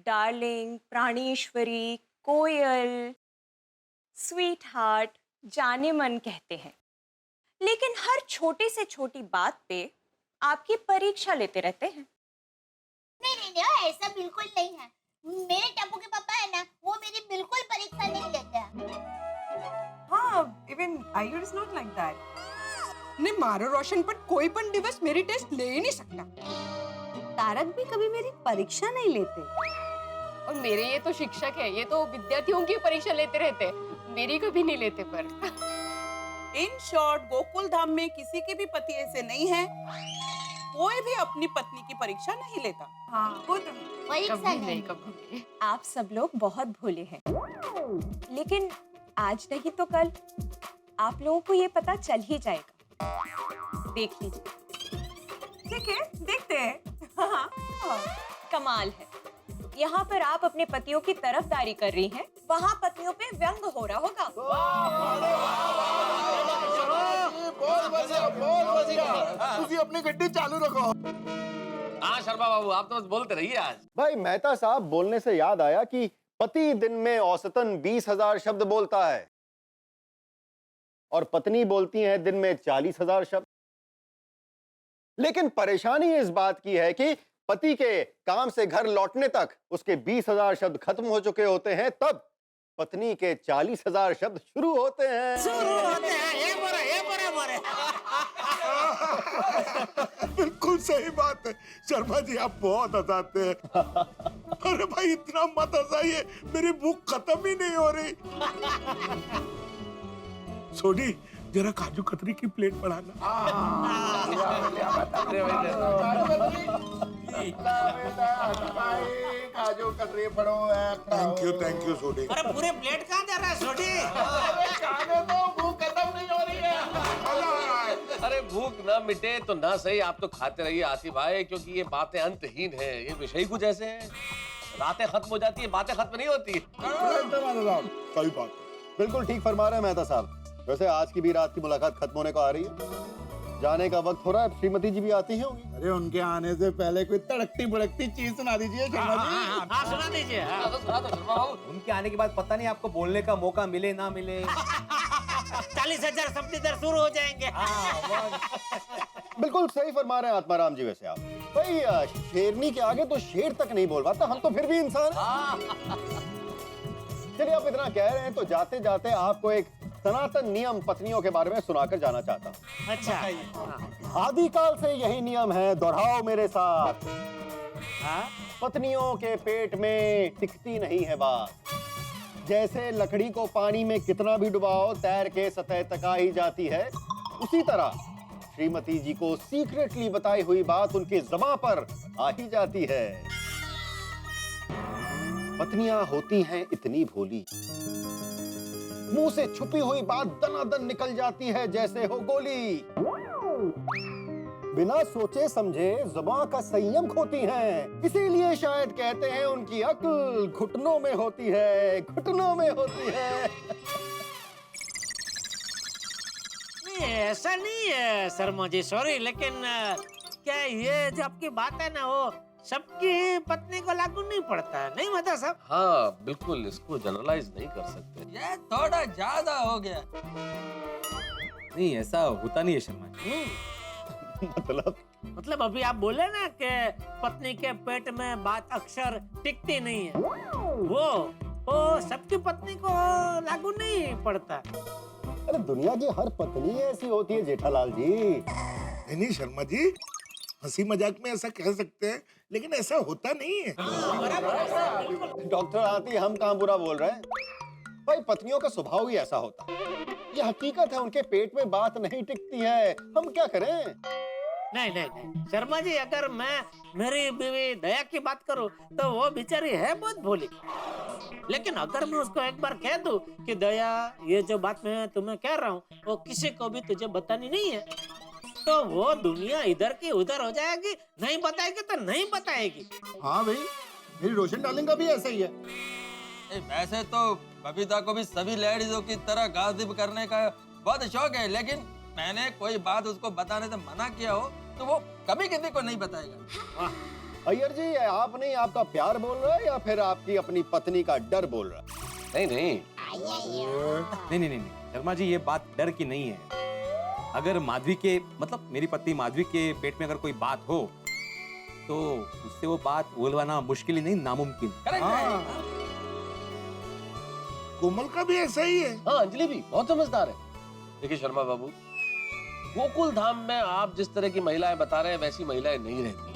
Speaker 6: डार्लिंग, प्राणेश्वरी, कोयल, स्वीट हार्ट, जाने मन कहते हैं, लेकिन हर छोटी से छोटी बात पे आपकी परीक्षा लेते रहते हैं।
Speaker 7: नहीं, ऐसा बिल्कुल नहीं है। मेरे टप्पू के पापा है ना, वो मेरी बिल्कुल परीक्षा नहीं लेते हैं।
Speaker 13: हाँ, even Iyer is not like that. ने मारो रोशन पर कोई पण दिवस मेरी टेस्ट ले ही नहीं सकता।
Speaker 3: तारक भी कभी मेरी परीक्षा नहीं लेते।
Speaker 14: और मेरे ये तो शिक्षक है, ये तो विद्यार्थियों की परीक्षा लेते रहते, मेरी कभी नहीं लेते। पर
Speaker 13: इन शॉर्ट, गोकुल धाम में किसी के भी पति ऐसे नहीं है, कोई भी अपनी पत्नी की परीक्षा नहीं लेता। हाँ, वो तो
Speaker 7: परीक्षा
Speaker 14: नहीं, कभी नहीं।
Speaker 6: आप सब लोग बहुत भोले हैं, लेकिन आज नहीं तो कल आप लोगों को ये पता चल ही जाएगा। देख लीजिए।
Speaker 13: ठीक है, देखते हैं।
Speaker 6: कमाल है, यहाँ पर आप अपने पतियों की तरफदारी कर रही हैं, वहाँ पत्नियों पे व्यंग हो रहा होगा।
Speaker 11: अपनी गड्डी चालू रखो।
Speaker 4: हाँ शर्मा बाबू, आप तो बस बोलते रहिए आज।
Speaker 5: भाई मेहता साहब, बोलने से याद आया कि पति दिन में औसतन 20,000 शब्द बोलता है। और पत्नी बोलती हैं दिन में 40,000 शब्द। लेकिन परेशानी इस बात की है कि पति के काम से घर लौटने तक उसके 20,000 शब्द खत्म हो चुके होते हैं, तब पत्नी के 40,000 शब्द शुरू होते हैं।
Speaker 11: बिल्कुल सही बात है शर्मा जी, आप बहुत हंसाते हैं। अरे भाई इतना मत हंसाइए, मेरी भूख खत्म ही नहीं हो रही। सोनी जरा काजू कतरी की प्लेट बढ़ाना। काजू कतरी पड़ो। Thank you Soni.
Speaker 2: अरे पूरे प्लेट कहाँ दे रहा है छोटी?
Speaker 11: भूख खत्म नहीं हो रही है।
Speaker 4: अरे भूख ना मिटे तो ना सही, आप तो खाते रहिए आसिफ भाई, क्योंकि ये बातें अंतहीन है। ये विषय कुछ ऐसे हैं, रातें खत्म हो जाती है, बातें खत्म नहीं होती।
Speaker 5: सही बात, बिल्कुल ठीक फरमा रहे हैं मेहता साहब। वैसे आज की भी रात की मुलाकात खत्म होने को आ रही है, जाने का वक्त हो रहा है। श्रीमती जी भी आती होंगी।
Speaker 11: अरे उनके आने से पहले कोई तड़कती भड़कती चीज सुना दीजिए शर्मा जी।
Speaker 2: हाँ सुना दीजिए।
Speaker 9: उनके आने के बाद पता नहीं आपको बोलने का मौका मिले ना मिले।
Speaker 2: 40,000 शब्द इधर शुरू हो जाएंगे।
Speaker 5: बिल्कुल सही फरमा रहे हैं आत्माराम जी। वैसे आप भाई शेरनी के आगे तो शेर तक नहीं बोल पाता, हम तो फिर भी इंसान हैं। चलिए आप इतना कह रहे हैं तो जाते जाते आपको एक सनातन नियम पत्नियों के बारे में सुनाकर जाना चाहता हूँ।
Speaker 2: अच्छा।
Speaker 5: आदिकाल से यही नियम है, दोहराओ मेरे साथ। पत्नियों के पेट में टिकती नहीं है बात। जैसे लकड़ी को पानी में कितना भी डुबाओ तैर के सतह तक आ ही जाती है, उसी तरह श्रीमती जी को सीक्रेटली बताई हुई बात उनकी ज़बां पर आ ही जाती है। पत्नियां होती हैं इतनी भोली, मुंह से छुपी हुई बात दनादन निकल जाती है जैसे हो गोली। बिना सोचे समझे ज़बां का संयम खोती हैं, इसीलिए शायद कहते हैं उनकी अक्ल घुटनों में होती है, घुटनों में होती है।
Speaker 2: नहीं ऐसा नहीं है शर्मा जी, सॉरी, लेकिन क्या ये जो आपकी बात है ना वो सबकी पत्नी को लागू नहीं पड़ता है, नहीं मतलब सब?
Speaker 4: हाँ बिल्कुल, इसको जनरलाइज नहीं कर सकते।
Speaker 8: ये थोड़ा ज्यादा हो गया।
Speaker 9: नहीं ऐसा होता नहीं है शर्मा जी।
Speaker 5: मतलब
Speaker 2: अभी आप बोले ना कि पत्नी के पेट में बात अक्सर टिकती नहीं है, वो सबकी पत्नी को लागू नहीं पड़ता।
Speaker 5: अरे दुनिया की हर पत्नी ऐसी होती है जेठालाल जी।
Speaker 11: नहीं शर्मा जी, हंसी मजाक में ऐसा कह सकते हैं, लेकिन ऐसा होता नहीं है।
Speaker 5: डॉक्टर आती हम कहाँ बुरा बोल रहे हैं भाई, पत्नियों का स्वभाव ही ऐसा होता है। ये हकीकत है, उनके पेट में बात नहीं टिकती है, हम क्या करें?
Speaker 2: नहीं शर्मा जी, अगर मैं मेरी बीवी दया की बात करूं तो वो बेचारी है बहुत भोली, लेकिन अगर मैं उसको एक बार कह दूं कि दया ये जो बात मैं तुम्हें कह रहा हूँ वो किसी को भी तुझे बतानी नहीं है, तो वो दुनिया इधर की उधर हो जाएगी, नहीं बताएगी तो नहीं बताएगी।
Speaker 5: हाँ भाई, मेरी रोशन डार्लिंग का भी ऐसा ही है।
Speaker 8: वैसे तो बबीता को भी सभी लेडीजों की तरह गासिप करने का बहुत शौक है, लेकिन मैंने कोई बात उसको बताने से मना किया हो तो वो कभी किसी को नहीं बताएगा।
Speaker 5: अय्यर जी, आप नहीं, आपका प्यार बोल रहा है या फिर आपकी अपनी पत्नी का डर बोल रहा है?
Speaker 4: नहीं
Speaker 9: शर्मा जी, ये बात डर की नहीं है। अगर माधवी के मतलब मेरी पत्नी माधवी के पेट में अगर कोई बात हो तो उससे वो बात बोलवाना मुश्किल ही नहीं, नामुमकिन।
Speaker 11: कोमल का भी ऐसा ही है।
Speaker 4: हाँ, अंजलि भी बहुत समझदार है। देखिए शर्मा बाबू, गोकुल धाम में आप जिस तरह की महिलाएं बता रहे हैं वैसी महिलाएं नहीं रहती।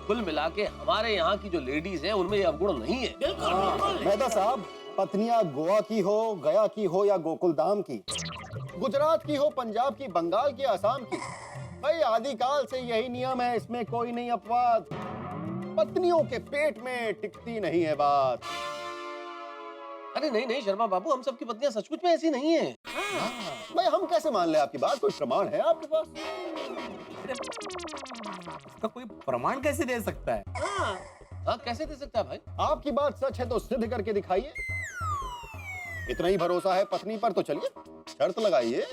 Speaker 4: कुल मिला के हमारे यहाँ की जो लेडीज हैं उनमें ये अवगुण नहीं है।
Speaker 2: बिल्कुल।
Speaker 5: मेहता साहब, पत्नियां गोवा की हो, गया की हो या गोकुल धाम की, गुजरात की हो, पंजाब की, बंगाल की, असम की, भाई आदिकाल से यही नियम है, इसमें कोई नहीं अपवाद। पत्नियों के पेट में टिकती नहीं है बात।
Speaker 4: अरे नहीं शर्मा बाबू, हम सबकी पत्नियां सचमुच में ऐसी नहीं है।
Speaker 5: भाई हम कैसे मान ले आपकी बात? कोई प्रमाण है आपके पास?
Speaker 9: इसका कोई प्रमाण कैसे दे सकता है?
Speaker 4: हाँ कैसे दे सकता है भाई?
Speaker 5: आपकी बात सच है तो सिद्ध करके दिखाइए। इतना ही भरोसा है पत्नी पर तो चलिए शर्त लगाइए।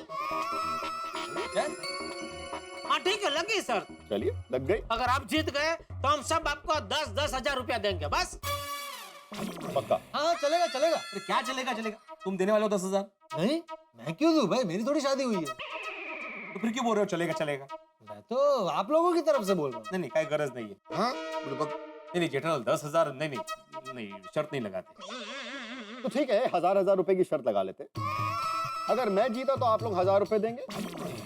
Speaker 2: हाँ ठीक है, लगी सर।
Speaker 5: चलिए, लग गई।
Speaker 2: अगर आप जीत गए तो हम सब आपको 10-10 हजार रुपया देंगे, बस।
Speaker 5: पक्का?
Speaker 12: हाँ चलेगा।
Speaker 9: क्या चलेगा? तुम देने वाले हो 10,000?
Speaker 12: नहीं, मैं क्यों दूं भाई, मेरी थोड़ी शादी हुई है।
Speaker 9: तो फिर क्यों बोल रहे हो चलेगा चलेगा?
Speaker 12: मैं तो आप लोगों की तरफ से बोल रहा हूँ।
Speaker 9: नहीं नहीं, कोई गरज नहीं है।
Speaker 11: हाँ
Speaker 9: नहीं जेठालाल 10,000 नहीं शर्त नहीं लगाते।
Speaker 5: तो ठीक है, 1000 रुपए की शर्त लगा लेते। अगर मैं जीता तो आप लोग 1000 रुपए देंगे,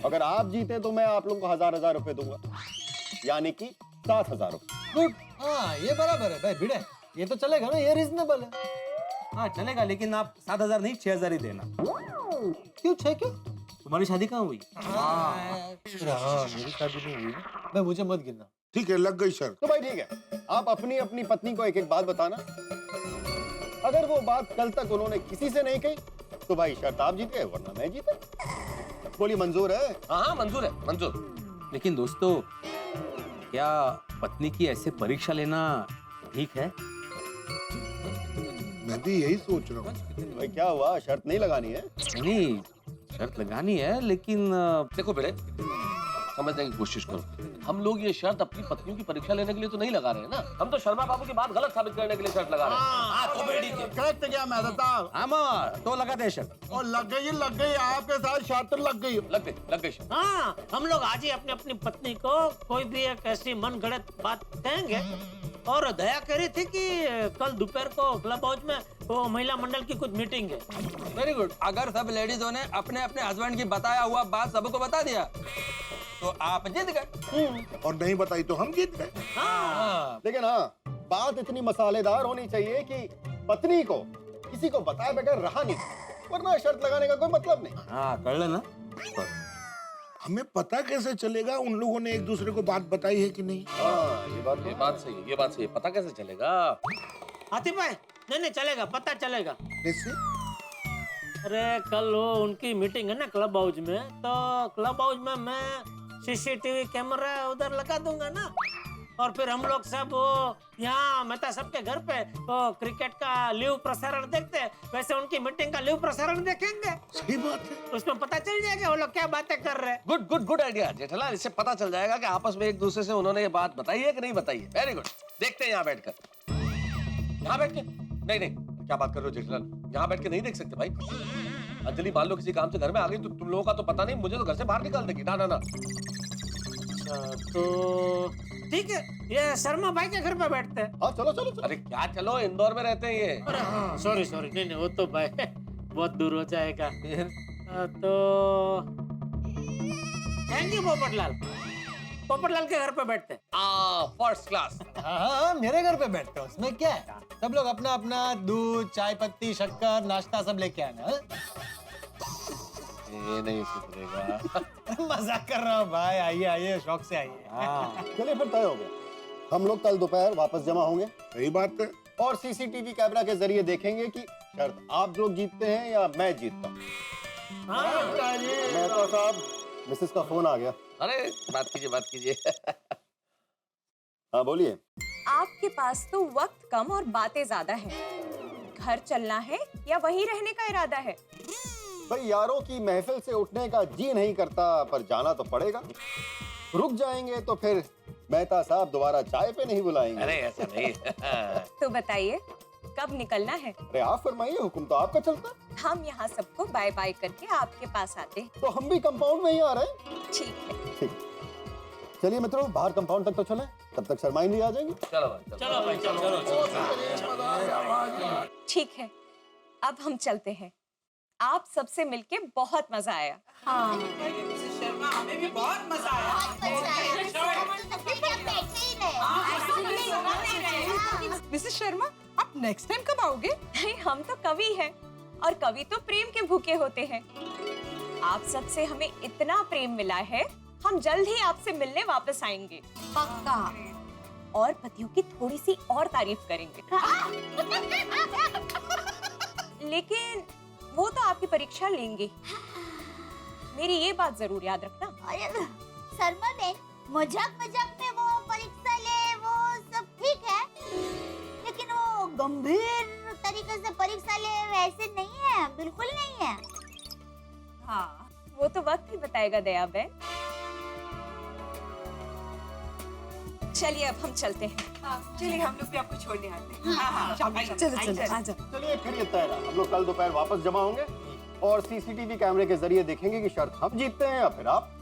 Speaker 5: अगर आप जीते तो मैं आप लोगों को 1000 रुपए दूंगा, यानी कि 7000 रुपए।
Speaker 12: गुड, हाँ ये बराबर है भाई भिड़े, ये तो चलेगा ना, ये रीजनेबल है।
Speaker 9: हाँ चलेगा, लेकिन आप 7,000 नहीं 6,000 ही देना।
Speaker 12: क्यों 6 क्यों?
Speaker 9: तुम्हारी शादी कहाँ हुई?
Speaker 12: हाँ मेरी शादी नहीं हुई भाई, मुझे मत गिनना।
Speaker 11: ठीक है, लग गई शर्त।
Speaker 5: तो भाई ठीक है, आप अपनी अपनी पत्नी को एक एक बात बताना। अगर वो बात कल तक उन्होंने किसी से नहीं कही तो भाई शर्त आप जीत गए, वरना मैं जीता। बोलिए, मंजूर है?
Speaker 4: हाँ मंजूर है, मंजूर।
Speaker 9: लेकिन दोस्तों, क्या पत्नी की ऐसे परीक्षा लेना ठीक है?
Speaker 11: मैं भी यही सोच रहा हूँ।
Speaker 5: भाई क्या हुआ, शर्त नहीं लगानी है?
Speaker 9: नहीं शर्त लगानी है, लेकिन
Speaker 4: देखो बेटे, समझने की कोशिश करो। हम लोग ये शर्त अपनी पत्नियों की परीक्षा लेने के लिए तो नहीं लगा रहे हैं ना, हम तो शर्मा बाबू की बात गलत साबित करने के लिए शर्त लगा रहे हैं।
Speaker 5: करेक्ट क्या मेहता साहब?
Speaker 9: हाँ तो लगा दे शर्त।
Speaker 5: और लग गई, आपके साथ शर्त लग गई
Speaker 4: शर्त।
Speaker 2: हाँ, हम लोग आज ही अपनी अपनी पत्नी को कोई भी एक ऐसी मन गढ़ंत बात कहेंगे। और दया करी थी कि कल दोपहर को क्लब हाउस में वो महिला मंडल की कुछ मीटिंग है।
Speaker 8: Very good. अगर सब लेडीजों ने अपने अपने हस्बैंड की बताया हुआ बात सबको बता दिया तो आप जीत गए,
Speaker 11: और नहीं बताई तो हम जीत गए।
Speaker 5: लेकिन हाँ, बात इतनी मसालेदार होनी चाहिए कि पत्नी को किसी को बताए बगैर रहा नहीं, वरना शर्त लगाने का कोई मतलब नहीं।
Speaker 9: हाँ कर लेना।
Speaker 11: हमें पता कैसे चलेगा उन लोगों ने एक दूसरे को बात बताई है कि नहीं?
Speaker 5: हाँ ये बात
Speaker 4: सही है, ये बात सही है। पता कैसे चलेगा?
Speaker 2: हाथी भाई, नहीं चलेगा, पता चलेगा।
Speaker 11: कैसे?
Speaker 2: अरे कल वो उनकी मीटिंग है ना क्लब हाउस में, तो क्लब हाउस में मैं सीसीटीवी कैमरा उधर लगा दूंगा ना, और फिर हम लोग सब वो यहाँ मेहता सबके घर पे वो क्रिकेट का लाइव प्रसारण देखते हैं, वैसे उनकी मीटिंग का लाइव प्रसारण देखेंगे।
Speaker 11: सही बात है।
Speaker 2: उसमें पता चल जाएगा वो लोग क्या बातें कर रहे हैं।
Speaker 4: Good idea Jethalal. इससे पता चल जाएगा कि आपस में एक दूसरे से उन्होंने ये बात बताई है कि नहीं बताई है। Very good. देखते हैं यहाँ बैठकर। यहाँ बैठ के? नहीं, क्या बात कर रहे हो जेठालाल? यहाँ बैठ के नहीं देख सकते भाई। अंजलि मान लो किसी काम से घर में आ गई तो तुम लोगों का तो पता नहीं, मुझे तो घर से बाहर निकाल देगी। ना।
Speaker 2: तो ठीक है, ये शर्मा भाई के घर पे बैठते हैं।
Speaker 5: हाँ चलो।
Speaker 4: अरे क्या चलो, इंदौर में रहते हैं ये।
Speaker 2: अरे हाँ, सॉरी नहीं वो तो भाई बहुत दूर हो जाएगा। तो थैंक यू पोपटलाल के घर पे बैठते हैं।
Speaker 4: First class.
Speaker 12: हाँ मेरे घर पे बैठते हो, उसमें क्या है? सब लोग अपना अपना दूध, चाय पत्ती, शक्कर, नाश्ता सब लेके आना।
Speaker 4: ये नहीं सुधरेगा।
Speaker 12: मजाक कर रहा हूँ भाई, आइए शौक से आइए।
Speaker 5: चलिए फिर तय हो गया, हम लोग कल दोपहर वापस जमा होंगे।
Speaker 11: सही बात है।
Speaker 5: और सीसीटीवी कैमरा के जरिए देखेंगे कि शर्त आप लोग जीतते हैं या मैं जीतता हूँ। मेहता साहब, मिसेस का फोन आ गया।
Speaker 4: अरे बात कीजिए।
Speaker 5: हाँ बोलिए।
Speaker 6: आपके पास तो वक्त कम और बातें ज्यादा है। घर चलना है या वहीं रहने का इरादा है?
Speaker 5: भाई यारों की महफिल से उठने का जी नहीं करता, पर जाना तो पड़ेगा। रुक जाएंगे तो फिर मेहता साहब दोबारा चाय पे नहीं बुलाएंगे।
Speaker 4: अरे ऐसा नहीं।
Speaker 6: तो बताइए कब निकलना है?
Speaker 5: अरे आप फरमाइए, हुक्म तो आपका चलता।
Speaker 6: हम यहाँ सबको बाय बाय करके आपके पास आते हैं।
Speaker 5: तो हम भी कंपाउंड में ही आ रहे हैं।
Speaker 6: ठीक है।
Speaker 5: ठीक, चलिए मित्रों, बाहर कंपाउंड तक तो चलें, तब तक शर्माइन भी आ जाएंगी।
Speaker 4: चलो भाई चलो।
Speaker 6: ठीक है, अब हम चलते हैं। आप सबसे मिलके बहुत मजा आया। हाँ
Speaker 13: शर्मा, हमें भी बहुत मजा आया। मिसेस शर्मा, आप नेक्स्ट टाइम कब आओगे?
Speaker 6: नहीं, हम तो कवि हैं और कवि तो प्रेम के भूखे होते हैं। आप सबसे हमें इतना प्रेम मिला है, हम जल्द ही आपसे मिलने वापस आएंगे। पक्का। और पतियों की थोड़ी सी और तारीफ करेंगे। लेकिन वो तो आपकी परीक्षा लेंगे। मेरी ये बात जरूर याद रखना।
Speaker 7: अरे शर्मा बहन, मजाक में वो परीक्षा ले, वो सब ठीक है, लेकिन वो गंभीर तरीके से परीक्षा ले वैसे नहीं है, बिल्कुल नहीं है।
Speaker 6: हाँ, वो तो वक्त ही बताएगा दया बहन। चलिए अब हम चलते हैं।
Speaker 13: चलिए हम लोग भी आपको छोड़ने आते हैं।
Speaker 3: चलो आ जाओ।
Speaker 5: चलिए फिर ये तय रहा, हम लोग कल दोपहर वापस जमा होंगे। और सीसीटीवी कैमरे के जरिए देखेंगे कि शर्त हम जीतते हैं या फिर आप।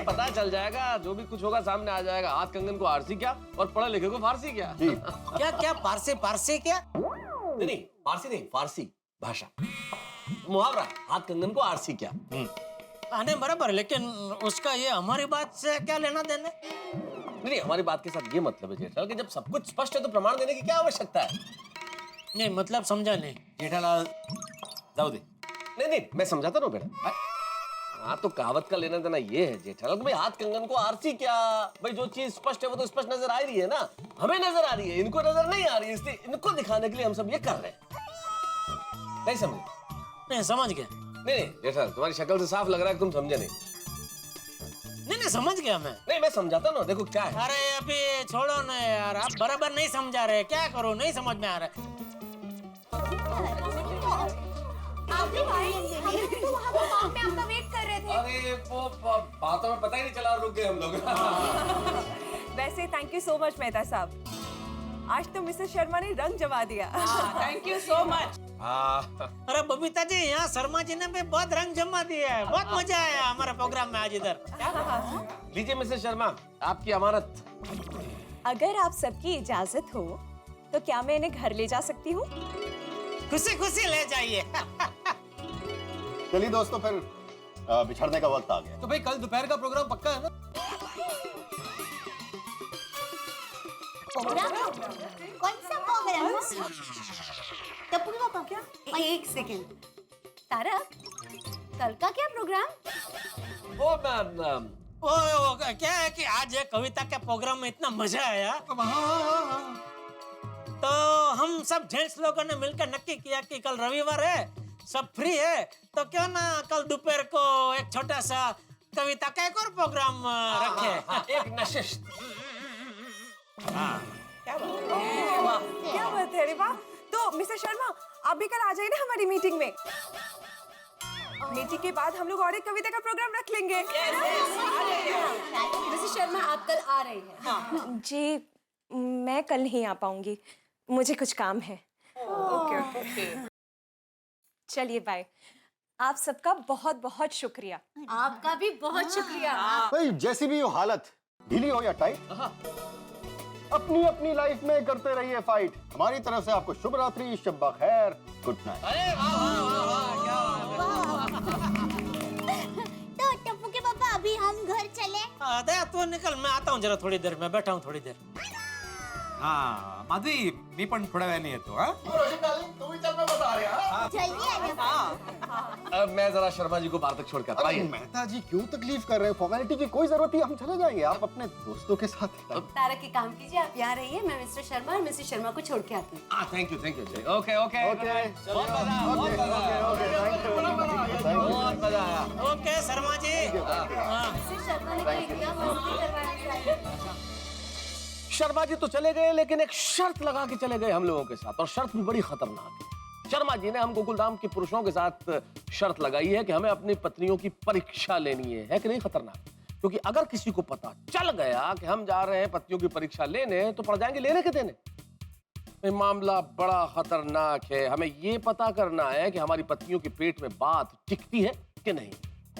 Speaker 4: पता चल जाएगा, जो भी कुछ होगा सामने आ जाएगा। हाथ कंगन को आरसी क्या और पढ़े लिखे को फारसी क्या।
Speaker 5: जी
Speaker 2: क्या क्या पारसी पारसी क्या?
Speaker 4: नहीं, फारसी नहीं, फारसी भाषा मुहावरा। हाथ कंगन को आरसी क्या।
Speaker 2: आने बराबर, लेकिन उसका ये हमारी बात से क्या लेना देने?
Speaker 4: नहीं, हमारी बात के साथ ये मतलब है जेठालाल कि जब सब कुछ स्पष्ट है तो प्रमाण देने की क्या आवश्यकता है।
Speaker 2: नहीं मतलब समझा नहीं।
Speaker 9: जेठालाल जाओ दे।
Speaker 4: नहीं, मैं समझाता ना बेटा। हाँ, तो कहावत का लेना देना ये है जेठालाल कि भाई हाथ कंगन को आरसी क्या। भाई जो चीज स्पष्ट है वो तो स्पष्ट नजर आ रही है ना, हमें नजर आ रही है, इनको नजर नहीं आ रही है, इसलिए इनको दिखाने के लिए हम सब ये कर रहे हैं। नहीं समझे?
Speaker 2: नहीं समझ गया।
Speaker 4: नहीं जेठालाल, तुम्हारी शक्ल से साफ लग रहा है कि तुम समझे नहीं।
Speaker 2: नहीं समझ गया मैं।
Speaker 4: नहीं, मैं समझाता ना, देखो क्या है।
Speaker 2: अरे अभी छोड़ो ना यार, आप बराबर नहीं समझा रहे, क्या करूं, नहीं समझ में आ रहा है।
Speaker 3: आप भी भाई, हम तो वहाँ पे काम में आपका वेट कर रहे थे।
Speaker 4: अरे वो बातों में पता ही नहीं चला, रुक गए हम लोग।
Speaker 6: वैसे thank you so much Mehta साहब, आज तो मिसेस शर्मा ने रंग जमा दिया। Thank you so much.
Speaker 2: अरे बबीता जी, यहाँ शर्मा जी ने भी बहुत रंग जमा दिया है, बहुत मजा आया हमारे प्रोग्राम में आज इधर।
Speaker 4: लीजिए मिसेस शर्मा, आपकी अमानत।
Speaker 6: अगर आप सबकी इजाजत हो तो क्या मैं इन्हें घर ले जा सकती हूँ?
Speaker 2: खुशी खुशी ले जाइए।
Speaker 5: चलिए दोस्तों, फिर बिछड़ने का वक्त आ गया।
Speaker 12: तो भाई कल दोपहर का प्रोग्राम पक्का है ना?
Speaker 7: प्रोग्राम? कौन सा प्रोग्राम? टप्पू पापा क्या?
Speaker 3: एक सेकेंड तारक, कल का क्या प्रोग्राम?
Speaker 4: ओ मैम,
Speaker 2: ओ क्या है कि आज कविता के प्रोग्राम में इतना मजा आया, तो हम सब जेंट्स लोगों ने मिलकर नक्की किया कि कल रविवार है, सब फ्री है, तो क्यों ना कल दोपहर को एक छोटा सा कविता का एक और प्रोग्राम रखे।
Speaker 4: एक नशिश।
Speaker 6: क्या बात है, अरे वाह। तो मिसेस शर्मा, आप भी कल आ जाइए ना हमारी मीटिंग में। मीटिंग के बाद हम लोग और एक कविता का प्रोग्राम रख लेंगे।
Speaker 3: मिसेस शर्मा, आप कल आ रही हैं?
Speaker 6: जी, मैं कल नहीं आ पाऊंगी, मुझे कुछ काम है। ओके। चलिए बाय। आप सबका बहुत बहुत शुक्रिया।
Speaker 3: आपका भी बहुत शुक्रिया।
Speaker 5: भाई जैसी भी हो हालत, ढीली हो या टाइट, अपनी अपनी लाइफ में करते रहिए फाइट। हमारी तरफ से आपको शुभ रात्रि, शब्बा खैर, गुड नाइट।
Speaker 7: तो टप्पू के पापा, अभी हम घर चले?
Speaker 2: दया तू निकल, मैं आता हूँ जरा थोड़ी देर में, बैठा हूँ थोड़ी देर।
Speaker 9: हाँ माधवी, मी पण थोड्या वेळाने येतो। हाँ
Speaker 7: जल्दी आना।
Speaker 4: अब मैं जरा शर्मा जी को बाहर तक छोड़ कर
Speaker 5: अरे मेहता जी क्यों तकलीफ कर रहे हैं? फॉर्मेलिटी की कोई जरूरत नहीं, हम चले जाएंगे, आप अपने दोस्तों के साथ।
Speaker 3: तारक के काम कीजिए, आप यहाँ रहिए, मैं मिस्टर शर्मा और मिसेस शर्मा को छोड़ के आती हूँ।
Speaker 4: Thank you. ओके। बहुत मजा आया।
Speaker 2: ओके शर्मा जी।
Speaker 3: मिसेस शर्मा ने कहीं क्या मस्ती करवानी चाहिए।
Speaker 4: शर्मा जी तो चले गए, लेकिन एक शर्त लगा के चले गए हम लोगों के साथ, और शर्त भी बड़ी खतरनाक है। शर्मा जी ने हम गोकुलधाम के पुरुषों के साथ शर्त लगाई है कि हमें अपनी पत्नियों की परीक्षा लेनी है कि नहीं खतरनाक? क्योंकि अगर किसी को पता चल गया कि हम जा रहे हैं पत्नियों की परीक्षा लेने, तो पड़ जाएंगे लेने के देने। ये मामला बड़ा खतरनाक है। हमें ये पता करना है कि हमारी पत्नियों के पेट में बात टिकती है कि नहीं,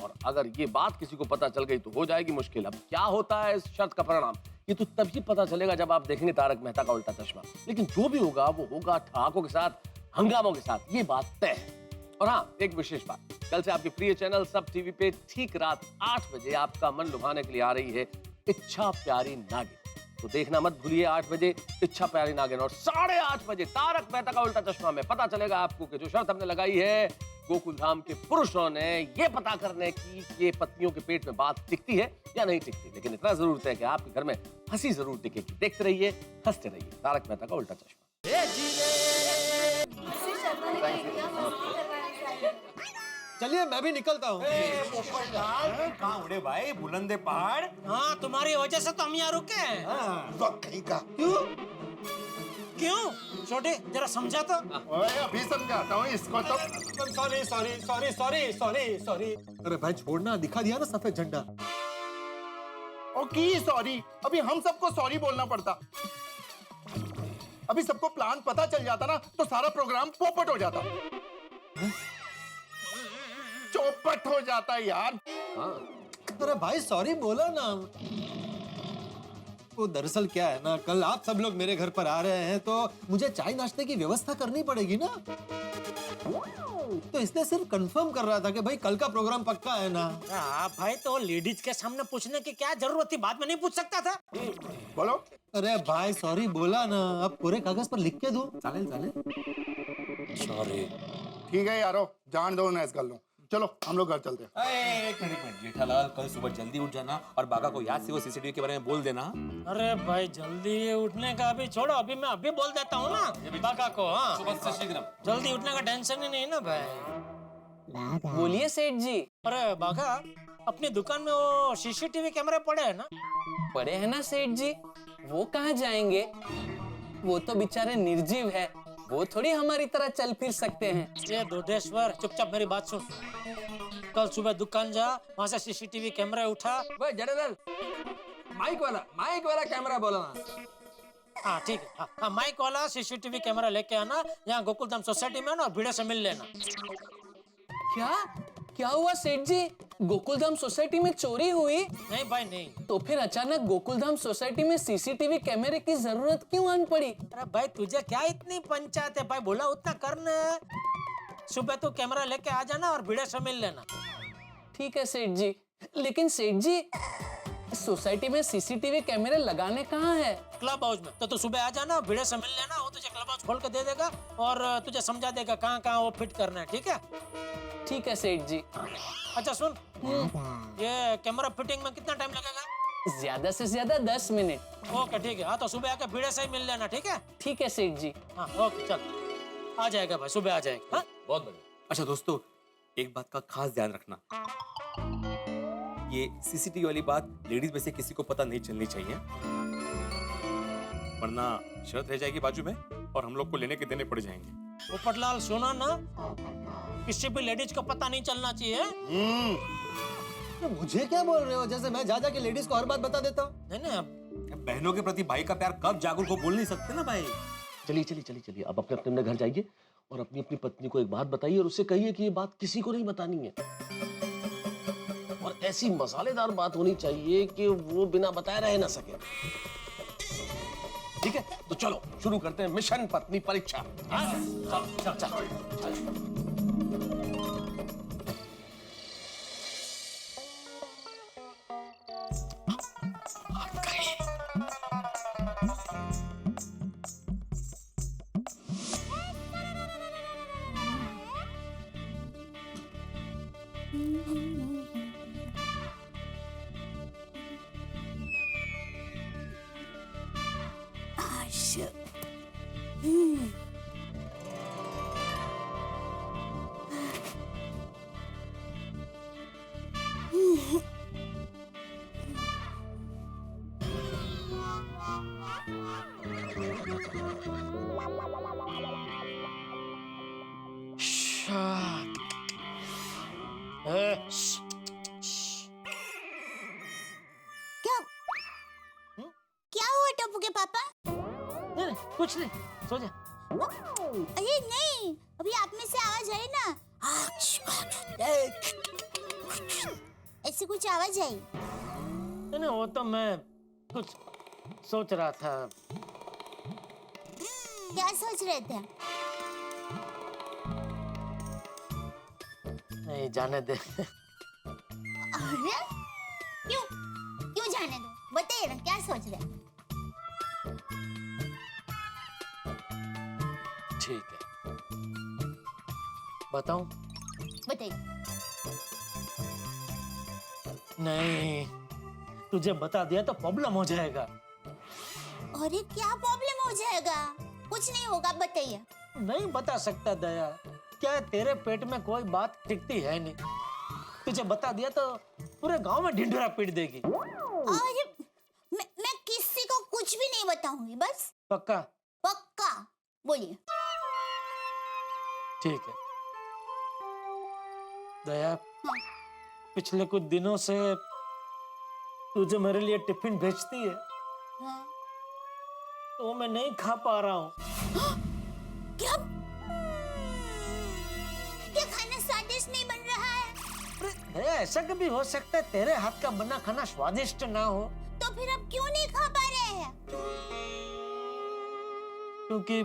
Speaker 4: और अगर ये बात किसी को पता चल गई तो हो जाएगी मुश्किल। अब क्या होता है इस शर्त का परिणाम, ये तो तभी पता चलेगा जब आप देखेंगे तारक मेहता का उल्टा चश्मा। लेकिन जो भी होगा वो होगा ठहाकों के साथ, हंगामों के साथ, ये बात तय है। और हाँ, एक विशेष बात, कल से आपके प्रिय चैनल सब टीवी पे ठीक रात 8 बजे आपका मन लुभाने के लिए आ रही है इच्छा प्यारी नागिन। तो देखना मत भूलिए 8 बजे इच्छा प्यारी नागिन, और 8:30 बजे तारक मेहता का उल्टा चश्मा में पता चलेगा आपको कि जो शर्त हमने लगाई है गोकुलधाम के पुरुषों ने, ये पता करने की ये पत्नियों के पेट में बात टिकती है या नहीं टिकती। लेकिन इतना जरूर है कि आपके घर में हंसी जरूर टिकेगी। देखते रहिए, हंसते रहिए, तारक मेहता का उल्टा चश्मा।
Speaker 3: मिसेस शर्मा ने कहीं क्या मस्ती करवानी चाहिए।
Speaker 12: चलिए मैं भी निकलता हूँ।
Speaker 9: कहाँ उड़े भाई, बुलंदे पहाड़।
Speaker 2: हाँ, तुम्हारी वजह से तो हम यहाँ रुके हैं।
Speaker 11: कहीं का
Speaker 2: क्यों छोटे, जरा समझा तो।
Speaker 11: अभी समझाता हूँ इसको तो।
Speaker 12: सॉरी। अरे भाई छोड़ना, दिखा दिया ना सफेद झंडा।
Speaker 11: ओके सॉरी, अभी हम सबको सॉरी बोलना पड़ता। अभी सबको प्लान पता चल जाता ना तो सारा प्रोग्राम पोपट हो जाता। चौपट हो जाता यार।
Speaker 12: अरे भाई सॉरी बोला ना। वो दरअसल क्या है ना, कल आप सब लोग मेरे घर पर आ रहे हैं तो मुझे चाय नाश्ते की व्यवस्था करनी पड़ेगी ना। तो इसलिए सिर्फ कंफर्म कर रहा था कि भाई कल का प्रोग्राम पक्का है ना।
Speaker 2: हाँ भाई, तो लेडीज के सामने पूछने की क्या जरूरत थी? बाद में नहीं पूछ सकता था?
Speaker 11: बोलो।
Speaker 12: अरे भाई सॉरी बोला ना, अब पूरे कागज पर लिख के दूं?
Speaker 9: चालेल चालेल।
Speaker 11: सॉरी। ठीक है यारो, जान दो ना इस गल लो। चलो हम लोग घर चलते हैं।
Speaker 9: एक मिनट जेठालाल, कल सुबह जल्दी उठ जाना और बागा को याद से वो सीसीटीवी के बारे में बोल देना।
Speaker 2: अरे भाई जल्दी उठने का अभी छोड़ो, अभी मैं अभी बोल देता हूँ ना बाका को। हाँ
Speaker 9: सुबह से शीघ्र।
Speaker 2: जल्दी उठने का टेंशन ही नहीं ना भाई।
Speaker 15: बोलिए सेठ जी।
Speaker 2: अरे बाका, अपनी दुकान में वो सीसीटीवी कैमरे पड़े हैं ना?
Speaker 15: पड़े हैं ना सेठ जी, वो कहाँ जाएंगे? वो तो बेचारे निर्जीव है, वो थोड़ी हमारी तरह चल फिर सकते हैं।
Speaker 2: ये दोडेश्वर, चुपचाप मेरी बात सुन। कल सुबह दुकान जा, वहाँ से सीसीटीवी कैमरा उठा।
Speaker 8: भाई जेठालाल, माइक वाला कैमरा बोला ना।
Speaker 2: हाँ ठीक है, हाँ, हाँ माइक वाला सीसीटीवी कैमरा लेके आना, यहाँ गोकुलधाम सोसाइटी में ना, और भिड़े से मिल लेना।
Speaker 15: क्या हुआ सेठ जी? गोकुलधाम सोसाइटी में चोरी हुई?
Speaker 2: नहीं भाई नहीं।
Speaker 15: तो फिर अचानक गोकुलधाम सोसाइटी में सीसीटीवी कैमरे की जरूरत क्यों आन पड़ी?
Speaker 2: अरे भाई तुझे क्या इतनी पंचायत है भाई, बोला उतना करना। सुबह तू कैमरा लेके आ जाना और भिड़े से मिल लेना।
Speaker 15: ठीक है सेठ जी, लेकिन सेठ जी सोसाइटी में सीसीटीवी कैमरे लगाने कहाँ है?
Speaker 2: क्लब हाउस में। तो तू सुबह आ जाना, भिड़े से मिल लेना, वो तुझे क्लब हाउस खोल के दे देगा और तुझे समझा देगा कहाँ कहाँ वो फिट करना है। ठीक है?
Speaker 15: ठीक है सेठ जी।
Speaker 2: अच्छा सुन, ये कैमरा फिटिंग में कितना टाइम लगेगा?
Speaker 15: ज्यादा से ज्यादा 10 मिनट।
Speaker 2: ओके ठीक है। हाँ तो सुबह आके भिड़े से ही मिल लेना। ठीक है?
Speaker 15: ठीक है सेठ जी।
Speaker 2: हाँ ओके चल, आ जाएगा भाई, सुबह आ जाएगा। हाँ?
Speaker 9: बहुत बढ़िया। अच्छा दोस्तों, एक बात का खास ध्यान रखना, ये सीसीटीवी वाली बात लेडीज में से किसी को पता नहीं चलनी चाहिए, वरना शर्त रह जाएगी बाजू में और हम लोग को लेने के देने पड़ जाएंगे।
Speaker 2: पोपटलाल सुना ना, किसी भी लेडीज को पता नहीं चलना चाहिए।
Speaker 12: तो मुझे क्या बोल रहे हो, जैसे मैं जा के लेडीज को हर बात बता देता हूँ।
Speaker 2: नहीं नहीं,
Speaker 9: बहनों के प्रति भाई का प्यार कब जागरूक हो बोल नहीं सकते ना भाई।
Speaker 4: चलिए अब अपने अपने घर जाइए और अपनी अपनी पत्नी को एक बात बताइए और उससे कहिए कि ये बात किसी को नहीं बतानी है, और ऐसी मसालेदार बात होनी चाहिए कि वो बिना बताए रह ना सके। ठीक है, तो चलो शुरू करते हैं मिशन पत्नी परीक्षा। चल।
Speaker 7: क्या हुआ टप्पू के पापा?
Speaker 2: नहीं, कुछ नहीं, सो जा।
Speaker 7: अरे नहीं, अभी आप में से आवाज आई ना, ऐसी कुछ आवाज आई।
Speaker 2: नहीं वो तो मैं कुछ सोच रहा था।
Speaker 7: क्या सोच रहे थे?
Speaker 2: नहीं जाने दे।
Speaker 7: अरे क्यों जाने दो, बताइए ना क्या सोच रहे हैं?
Speaker 2: ठीक है, बताऊं?
Speaker 7: बताइए।
Speaker 2: नहीं, तुझे बता दिया तो प्रॉब्लम हो जाएगा।
Speaker 7: अरे क्या प्रॉब्लम हो जाएगा? कुछ नहीं होगा, बताइए।
Speaker 2: नहीं बता सकता दया, क्या तेरे पेट में कोई बात टिकती है नहीं। तुझे बता दिया तो पूरे गांव में ढिंढोरा पीट देगी।
Speaker 7: अरे मैं किसी को कुछ भी नहीं बताऊंगी, बस।
Speaker 2: पक्का?
Speaker 7: पक्का, बोलिए।
Speaker 2: ठीक है दया, पिछले कुछ दिनों से तू जो मेरे लिए टिफिन भेजती है, तो वो मैं नहीं खा पा रहा हूँ।
Speaker 7: क्या क्या खाना स्वादिष्ट नहीं बन रहा है?
Speaker 2: अरे दया, ऐसा कभी हो सकता है तेरे हाथ का बना खाना स्वादिष्ट ना हो?
Speaker 7: तो फिर आप क्यों नहीं खा पा रहे हैं?
Speaker 2: क्योंकि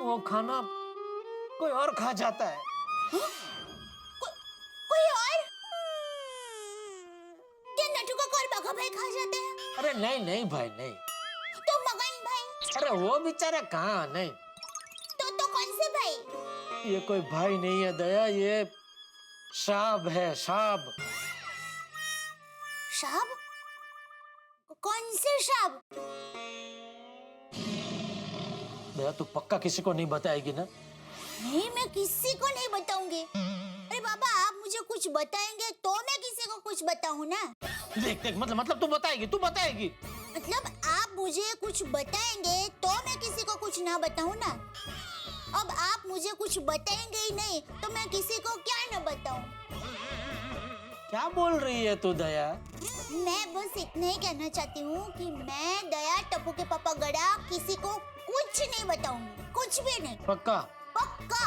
Speaker 2: वो खाना कोई और खा जाता है।
Speaker 7: कोई और? क्या नटू का और बाघा भाई खा जाते हैं?
Speaker 2: अरे नहीं नहीं भाई नहीं।
Speaker 7: तो मगन भाई?
Speaker 2: अरे वो बेचारा कहाँ, नहीं।
Speaker 7: तो कौन से भाई?
Speaker 2: ये कोई भाई नहीं है दया, ये शाब है, शाब।
Speaker 7: शाब? कौन से शाब?
Speaker 2: दया तू पक्का किसी को नहीं बताएगी ना?
Speaker 7: नहीं, मैं किसी को नहीं बताऊंगी। अरे बाबा, आप मुझे कुछ बताएंगे तो मैं किसी को कुछ बताऊं ना।
Speaker 2: देख देख, मतलब तू बताएगी, तू बताएगी।
Speaker 7: मतलब आप मुझे कुछ बताएंगे तो मैं किसी को कुछ ना बताऊं ना। अब आप मुझे कुछ बताएंगे ही नहीं तो मैं किसी को क्या ना बताऊं।
Speaker 2: क्या बोल रही है तू दया?
Speaker 7: मैं बस इतना ही कहना चाहती हूँ कि मैं दया टप्पू के पापा गड़ा किसी को कुछ नहीं बताऊंगी, कुछ भी नहीं।
Speaker 2: पक्का?
Speaker 7: पक्का।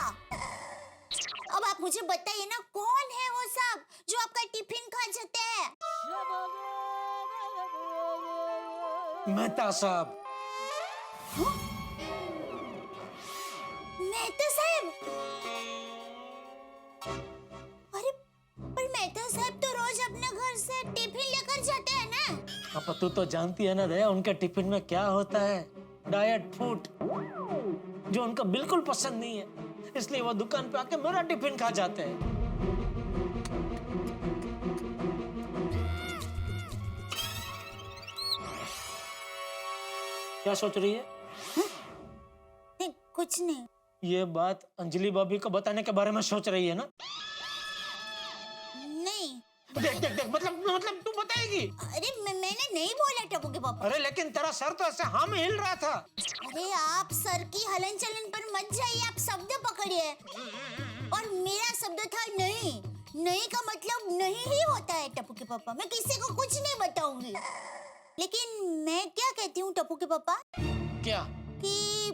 Speaker 7: अब आप मुझे बताइए ना, कौन है वो सब जो आपका टिफिन खा जाते हैं?
Speaker 2: मेहता साहब।
Speaker 7: मेहता साहब? अरे पर मेहता साहब तो रोज अपने घर से टिफिन लेकर जाते हैं ना।
Speaker 2: अब तू तो जानती है ना दया, उनके टिफिन में क्या होता है? डाइट फूड, जो उनको बिल्कुल पसंद नहीं है, इसलिए वो दुकान पे आके मेरा टिफिन खा जाते हैं। क्या सोच रही है?
Speaker 7: नहीं, कुछ नहीं।
Speaker 2: ये बात अंजलि भाभी को बताने के बारे में सोच रही है ना?
Speaker 7: नहीं।
Speaker 2: देख देख देख, मतलब तू बताएगी?
Speaker 7: अरे मैंने नहीं बोला टप्पू के पापा।
Speaker 2: अरे लेकिन तेरा सर तो ऐसे हाँ में हिल रहा था।
Speaker 7: अरे आप सर की हलन चलन पर मत जाइए, आप शब्द पकड़िए। और मेरा शब्द था नहीं। नहीं का मतलब नहीं ही होता है टप्पू के पापा। मैं किसी को कुछ नहीं बताऊंगी। लेकिन मैं क्या कहती हूँ टप्पू के पापा?
Speaker 2: क्या?
Speaker 7: कि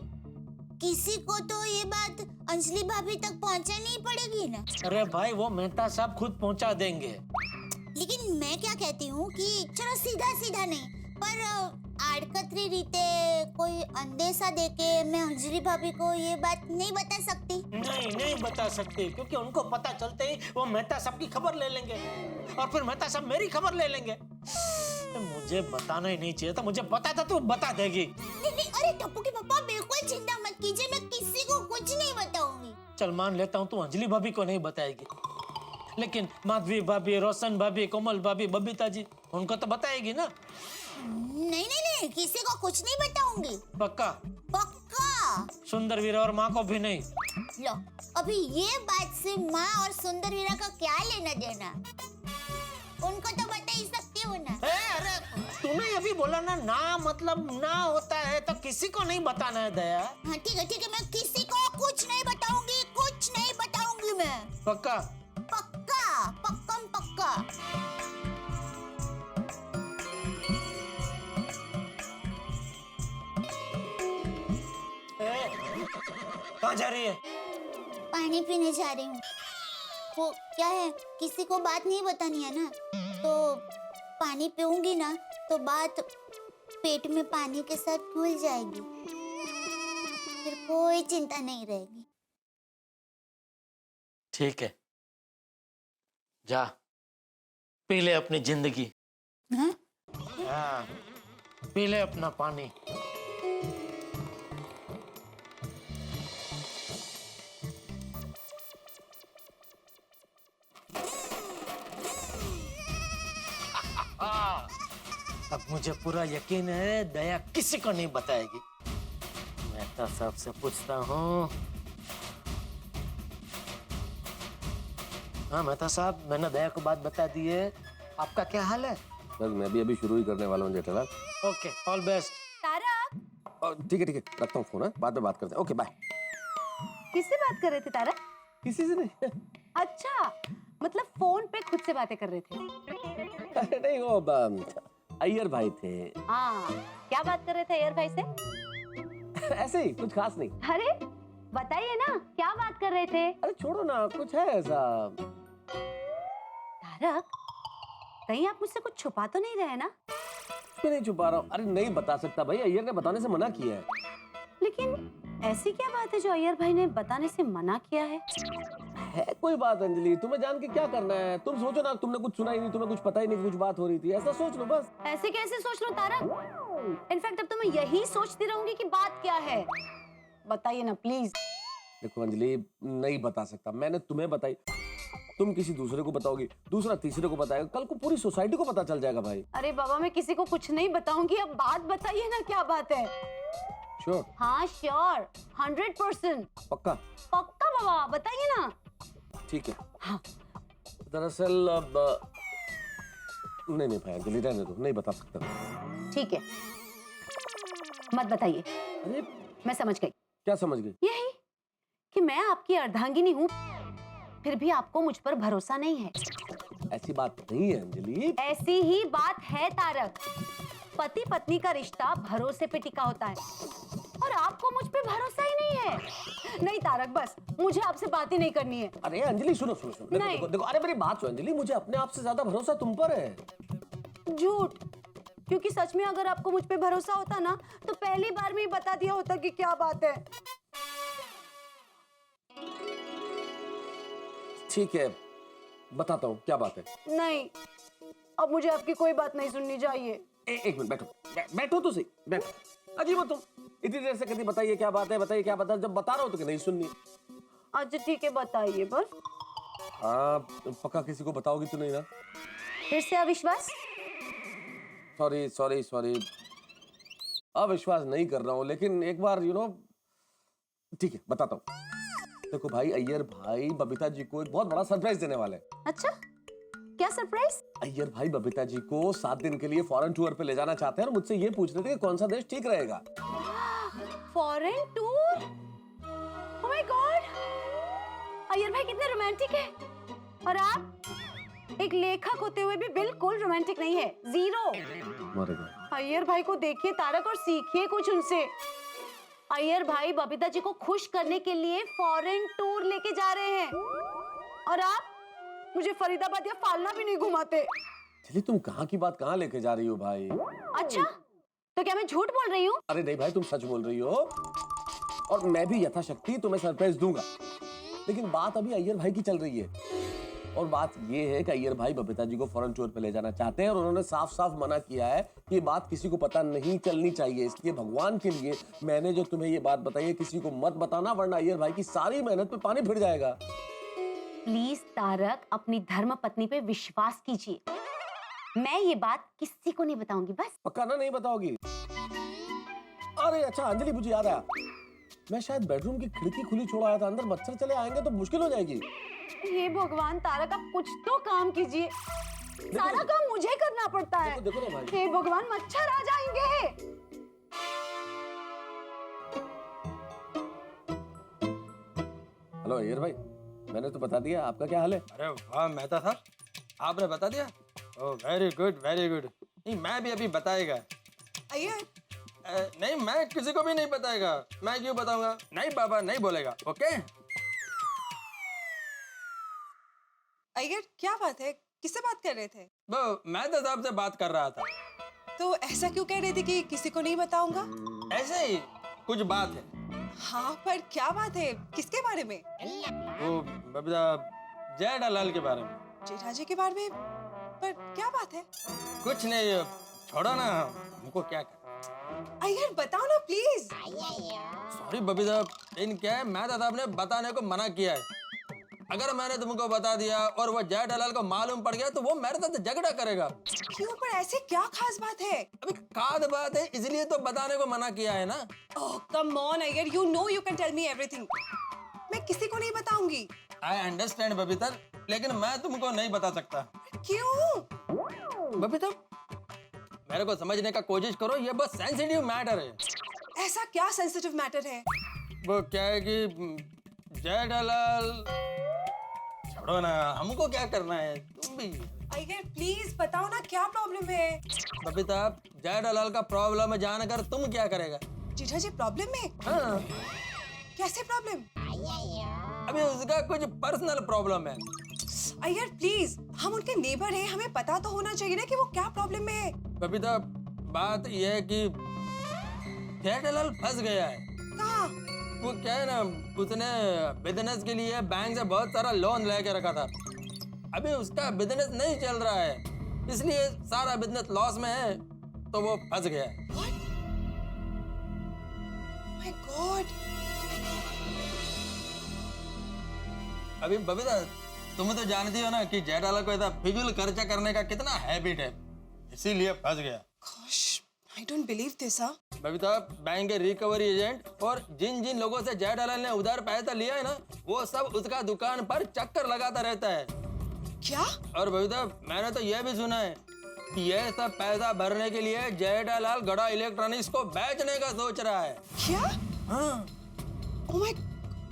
Speaker 7: किसी को तो ये बात अंजलि भाभी तक पहुंचानी पड़ेगी ना।
Speaker 2: अरे भाई, वो मेहता साहब खुद पहुंचा देंगे।
Speaker 7: लेकिन मैं क्या कहती हूँ कि चलो सीधा सीधा नहीं, पर आड़कतरी रीते कोई अंदेशा देके मैं अंजलि भाभी को ये बात नहीं बता सकती।
Speaker 2: नहीं बता सकती, क्योंकि उनको पता चलते ही वो मेहता साहब की खबर ले लेंगे और फिर मेहता साहब मेरी खबर ले लेंगे। मुझे बताना ही नहीं चाहिए था, मुझे पता था तू बता देगी।
Speaker 7: नहीं, अरे टप्पू के पापा बिल्कुल चिंता मत कीजिए, मैं किसी को कुछ नहीं बताऊंगी।
Speaker 2: चल मान लेता हूँ तू अंजलि भाभी को नहीं बताएगी, लेकिन माधवी भाभी, रोशन भाभी, कोमल भाभी, बबीता जी, उनको तो बताएगी ना?
Speaker 7: नहीं, किसी को कुछ नहीं बताऊंगी।
Speaker 2: पक्का?
Speaker 7: पक्का।
Speaker 2: सुंदर वीरा और माँ को भी नहीं?
Speaker 7: लो, अभी ये बात से माँ और सुंदर वीरा का क्या लेना देना? उनको तो बता ही सकती हूँ ना।
Speaker 2: अरे तूने अभी बोला ना मतलब ना होता है तो किसी को नहीं बताना है दया।
Speaker 7: हाँ ठीक है, मैं किसी को कुछ नहीं बताऊंगी मैं।
Speaker 2: पक्का?
Speaker 7: पक्का, पक्कम पक्का।
Speaker 2: कहाँ जा रही है?
Speaker 7: पानी पीने जा रही हूँ। वो क्या है, किसी को बात नहीं बतानी है ना, तो पानी पीऊंगी ना तो बात पेट में पानी के साथ घुल जाएगी, फिर कोई चिंता नहीं रहेगी।
Speaker 2: ठीक है, जा पी ले अपनी जिंदगी।
Speaker 7: हाँ?
Speaker 2: हाँ, पी ले अपना पानी। अब मुझे पूरा यकीन है दया किसी को नहीं बताएगी। मेहता साहब से पूछता हूँ। हाँ मेहता साहब, मैंने दया को बात बता दी है, आपका क्या हाल है?
Speaker 4: बस मैं भी अभी शुरू ही करने वाला हूँ Jethalal.
Speaker 2: Okay, all best.
Speaker 3: Tara,
Speaker 4: ठीक है, रखता हूँ फोन, है बाद में बात करते हैं। Okay bye.
Speaker 3: किससे बात कर रहे थे तारा?
Speaker 4: किसी से नहीं।
Speaker 3: अच्छा, मतलब फोन पे खुद से बातें कर रहे थे?
Speaker 4: अरे नहीं, वो अय्यर भाई थे।
Speaker 3: हाँ, क्या बात कर रहे थे अय्यर भाई से?
Speaker 4: ऐसे ही, कुछ खास नहीं।
Speaker 3: अरे बताइए ना, क्या बात कर रहे थे?
Speaker 4: अरे छोड़ो ना, कुछ है ऐसा।
Speaker 3: तारक, कहीं आप मुझसे कुछ छुपा तो नहीं रहे ना?
Speaker 4: मैं नहीं छुपा रहा हूँ। अरे नहीं बता सकता भाई, अय्यर ने बताने से मना किया है।
Speaker 3: लेकिन ऐसी क्या बात है जो अय्यर भाई ने बताने से मना किया है?
Speaker 4: है कोई बात अंजलि, तुम्हें जान के क्या करना है? तुम सोचो ना, तुमने कुछ सुना ही नहीं, तुम्हें कुछ पता ही नहीं, कुछ बात हो रही थी, ऐसा सोच लो बस।
Speaker 3: ऐसे कैसे सोच लो तारक? इनफैक्ट अब तो मैं यही सोचती रहूंगी कि बात क्या है। बताइए ना प्लीज।
Speaker 4: देखो अंजलि, नहीं बता सकता। मैंने तुम्हें बताई, तुम किसी दूसरे को बताओगी, दूसरा तीसरे को बताएगा, कल को पूरी सोसाइटी को पता चल जाएगा भाई।
Speaker 3: अरे बाबा, मैं किसी को कुछ नहीं बताऊंगी। अब बात बताइए ना, क्या बात है?
Speaker 4: श्योर?
Speaker 3: हाँ श्योर, 100%।
Speaker 4: पक्का?
Speaker 3: पक्का बाबा, बताइए ना।
Speaker 4: ठीक है।
Speaker 3: हाँ।
Speaker 4: दरअसल अब नहीं भाई अंजलि, रहने दो, नहीं बता सकता।
Speaker 3: ठीक है, मत बताइए।
Speaker 4: अरे
Speaker 3: मैं समझ गई।
Speaker 4: क्या समझ गई?
Speaker 3: यही कि मैं आपकी अर्धांगिनी हूँ, फिर भी आपको मुझ पर भरोसा नहीं है।
Speaker 4: ऐसी बात नहीं है अंजलि।
Speaker 3: ऐसी ही बात है तारक। पति पत्नी का रिश्ता भरोसे पे टिका होता है, और आपको मुझ पे भरोसा ही नहीं है। नहीं तारक, बस मुझे आपसे बात ही नहीं करनी है।
Speaker 4: अरे अंजलि सुनो। देखो, देखो, अरे मेरी बात सुनो अंजलि, मुझे अपने आप से ज्यादा भरोसा तुम पर है।
Speaker 3: झूठ, क्योंकि सच में अगर आपको मुझ पे भरोसा होता ना, तो पहली बार में ही बता दिया होता कि क्या बात है।
Speaker 4: ठीक है, बताता हूँ क्या बात है।
Speaker 3: नहीं, अब मुझे आपकी कोई बात नहीं सुननी चाहिए।
Speaker 4: एक मिनट बैठो, बैठो तो सही, बैठो। अजीब हो तुम, इतनी देर से कभी बताइए क्या बात है, बताइए क्या बात है, जब बता रहा हूँ तो कि नहीं सुननी।
Speaker 3: अच्छा ठीक है, बताइए बस।
Speaker 4: हाँ, पक्का किसी को बताओगी तो नहीं ना?
Speaker 3: फिर से अविश्वास?
Speaker 4: सॉरी, अविश्वास नहीं कर रहा हूँ, लेकिन एक बार ठीक है बताता हूँ। देखो भाई, अय्यर भाई बबीता जी को एक बहुत बड़ा सरप्राइज देने वाले हैं।
Speaker 3: अच्छा, क्या सरप्राइज?
Speaker 4: अय्यर भाई बबीता जी को 7 दिन के लिए फॉरेन टूर पे ले जाना चाहते हैं और मुझसे ये पूछ रहे थे कि कौन सा देश ठीक रहेगा।
Speaker 3: Foreign tour? Oh my God, Iyer भाई कितने रोमांटिक है। और आप एक लेखक होते हुए भी बिल्कुल रोमांटिक नहीं है, जीरो। अय्यर भाई को देखिए तारक, और सीखिए कुछ उनसे। अय्यर भाई बबीता जी को खुश करने के लिए फॉरेन टूर लेके जा रहे हैं, और आप मुझे फरीदाबाद या फालना भी नहीं घुमाते।
Speaker 4: चलिए, तुम कहाँ की बात कहाँ लेके जा रही हो भाई?
Speaker 3: अच्छा, तो क्या मैं झूठ बोल रही हूँ?
Speaker 4: अरे नहीं भाई, तुम सच बोल रही हो, और मैं भी यथाशक्ति तुम्हें सरप्राइज दूंगा। लेकिन बात अभी अय्यर भाई की चल रही है, और बात ये है कि अय्यर भाई बबीता जी को फॉरेन टूर पे ले जाना चाहते हैं, और उन्होंने साफ साफ मना किया है कि ये बात किसी को पता नहीं चलनी चाहिए। इसलिए भगवान के लिए मैंने जो तुम्हें ये बात बताई है, किसी को मत बताना, वरना अय्यर भाई की सारी मेहनत पे पानी फिर जाएगा।
Speaker 3: प्लीज तारक, अपनी धर्म पत्नी पे विश्वास कीजिए। मैं ये बात किसी को नहीं बताऊंगी, बस।
Speaker 4: पक्का ना, नहीं बताओगी? अरे अच्छा अंजलि, मुझे याद आया, मैं शायद बेडरूम की खिड़की खुली छोड़ आया था, अंदर मच्छर चले आएंगे तो मुश्किल हो जाएगी।
Speaker 3: हे भगवान तारक, आप कुछ तो काम कीजिए। सारा काम मुझे करना पड़ता है।
Speaker 4: देखो ना भाई।
Speaker 3: हे भगवान, मच्छर आ जाएंगे।
Speaker 4: हेलो अय्यर भाई, मैंने तो बता दिया, आपका क्या हाल है?
Speaker 8: अरे वाह मेहता साहब, आपने बता दिया? Oh very good very good. नहीं, मैं भी अभी बताएगा।
Speaker 13: अय्यर,
Speaker 8: नहीं, मैं किसी को भी नहीं बताएगा। मैं क्यों बताऊंगा? नहीं बाबा, नहीं बोलेगा। ओके?
Speaker 13: अय्यर क्या बात है, किससे बात कर रहे थे?
Speaker 8: वो मेहता साहब से बात कर रहा था।
Speaker 13: तो ऐसा क्यों कह रहे थे कि किसी को नहीं बताऊंगा?
Speaker 8: ऐसे ही कुछ बात है।
Speaker 13: हाँ, पर क्या बात है, किसके बारे में?
Speaker 8: वो बबीता जेठालाल के बारे में।
Speaker 13: जेठाजी के बारे में? पर क्या बात है?
Speaker 8: कुछ नहीं, छोड़ो ना, हमको क्या कर।
Speaker 13: अय्यर बताओ ना प्लीज।
Speaker 8: सॉरी बबीता, इन क्या है, मेहता साहब ने बताने को मना किया है। अगर मैंने तुमको बता दिया और वो जेठालाल को मालूम पड़ गया तो वो मेरे साथ झगड़ा करेगा।
Speaker 13: क्यों, पर ऐसी क्या खास बात है?
Speaker 8: अभी खास बात है, इसलिए तो बताने को मना किया है ना।
Speaker 13: Oh come on Iyer, you know you can tell me everything. मैं किसी को नहीं बताऊंगी।
Speaker 8: आई अंडरस्टैंड बबीता, लेकिन मैं तुमको नहीं बता सकता।
Speaker 13: क्यों?
Speaker 8: बबीता, मेरे को समझने का कोशिश करो, ये बहुत सेंसिटिव मैटर है।
Speaker 13: ऐसा क्या सेंसिटिव मैटर है?
Speaker 8: वो क्या है कि जेठालाल, छोड़ो ना, हमको क्या करना है, तुम भी।
Speaker 13: अय्यर प्लीज बताओ ना क्या प्रॉब्लम है।
Speaker 8: बबीता, जेठालाल का प्रॉब्लम है जानकर तुम क्या करेगा?
Speaker 13: जीजा जी प्रॉब्लम में?
Speaker 8: हाँ।
Speaker 13: कैसे प्रॉब्लम?
Speaker 8: अभी उसका कुछ पर्सनल प्रॉब्लम है।
Speaker 13: अय्यर प्लीज, हम उनके नेबर हैं, हमें पता तो होना चाहिए ना कि वो क्या प्रॉब्लम में है।
Speaker 8: बबीता, बात यह है कि जेठालाल फंस गया है।
Speaker 13: कहाँ?
Speaker 8: वो क्या है ना, उसने बिजनेस के लिए बैंक से बहुत सारा लोन लेके रखा था। अभी उसका बिजनेस नहीं चल रहा है, इसलिए सारा बिजनेस लॉस में है, तो वो फंस गया है।
Speaker 13: My God!
Speaker 8: अभी बबीता, तुम तो जानती हो ना कि जेठालाल को ऐसा फिजूल खर्चा करने का कितना हैबिट है, इसीलिए फंस गया।
Speaker 13: Gosh, I don't believe this, huh?
Speaker 8: Babita, bank के रिकवरी एजेंट और जिन जिन लोगों से जेठालाल ने उधार पैसा लिया है ना, वो सब उसका दुकान पर चक्कर लगाता रहता है।
Speaker 13: क्या?
Speaker 8: और बबीता, मैंने तो यह भी सुना है कि यह सब पैसा भरने के लिए जेठालाल गड़ा इलेक्ट्रॉनिक्स को बेचने का सोच रहा है।
Speaker 13: क्या?
Speaker 8: हाँ।
Speaker 13: Oh my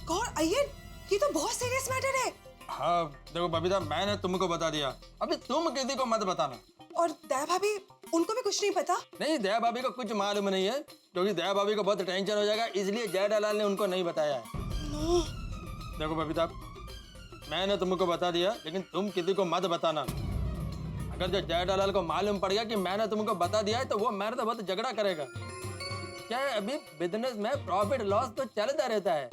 Speaker 13: God, अय्यर, ये तो बहुत सीरियस मैटर है।
Speaker 8: हाँ, देखो बबीता, मैंने तुमको बता दिया, अभी तुम किसी को मत बताना।
Speaker 13: और दया भाभी, उनको भी कुछ नहीं पता?
Speaker 8: नहीं, दया भाभी को कुछ मालूम नहीं है, क्योंकि दया भाभी को बहुत टेंशन हो जाएगा, इसलिए जेठालाल ने उनको नहीं बताया है।
Speaker 13: No.
Speaker 8: देखो बबीता, मैंने तुमको बता दिया, लेकिन तुम किसी को मत बताना। अगर जो जेठालाल को मालूम पड़ गया कि मैंने तुमको बता दिया है, तो वो मेरे तो बहुत झगड़ा करेगा। क्या है, अभी बिजनेस में प्रॉफिट लॉस तो चलता रहता है,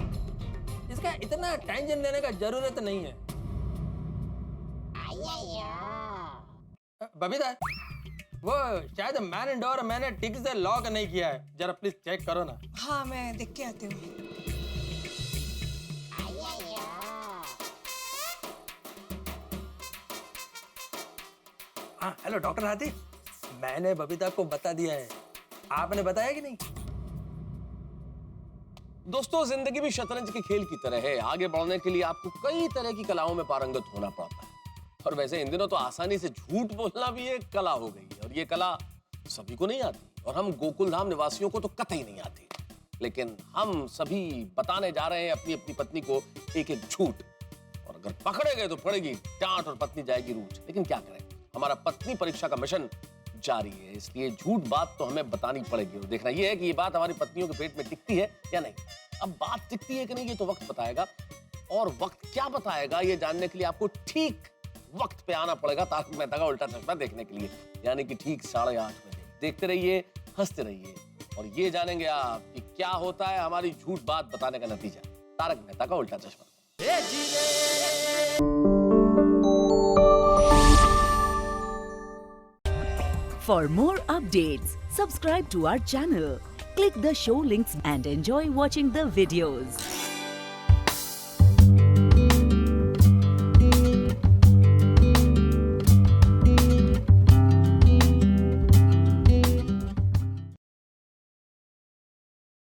Speaker 8: इसका इतना टेंशन लेने का जरूरत नहीं है। बबीता, वो शायद मैन डोर मैंने ठीक से लॉक नहीं किया है, जरा प्लीज चेक करो ना।
Speaker 13: हाँ, मैं देख के आती हूँ।
Speaker 8: हाँ, हेलो डॉक्टर हाथी, मैंने बबीता को बता दिया है, आपने बताया कि नहीं?
Speaker 4: दोस्तों, जिंदगी भी शतरंज के खेल की तरह है। आगे बढ़ने के लिए आपको कई तरह की कलाओं में पारंगत होना पड़ता है। और वैसे इन दिनों तो आसानी से झूठ बोलना भी एक कला हो गई है, और ये कला सभी को नहीं आती, और हम गोकुल धाम निवासियों को तो कतई नहीं आती। लेकिन हम सभी बताने जा रहे हैं अपनी अपनी पत्नी को एक एक झूठ, और अगर पकड़े गए तो पड़ेगी डांट और पत्नी जाएगी रूठ। लेकिन क्या करें, हमारा पत्नी परीक्षा का मिशन जारी है, इसलिए झूठ बात तो हमें बतानी पड़ेगी। और देखना यह है कि ये बात हमारी पत्नियों के पेट में टिकती है या नहीं। अब बात टिकती है कि नहीं, ये तो वक्त बताएगा, और वक्त क्या बताएगा ये जानने के लिए आपको ठीक वक्त पे आना पड़ेगा तारक मेहता का उल्टा चश्मा देखने के लिए, यानी कि ठीक 8:30 बजे। देखते रहिए, हंसते रहिए, और ये जानेंगे आप कि क्या होता है हमारी झूठ बात बताने का नतीजा। तारक मेहता का उल्टा चश्मा।
Speaker 16: For more updates, subscribe to our channel, click the show links and enjoy watching the videos.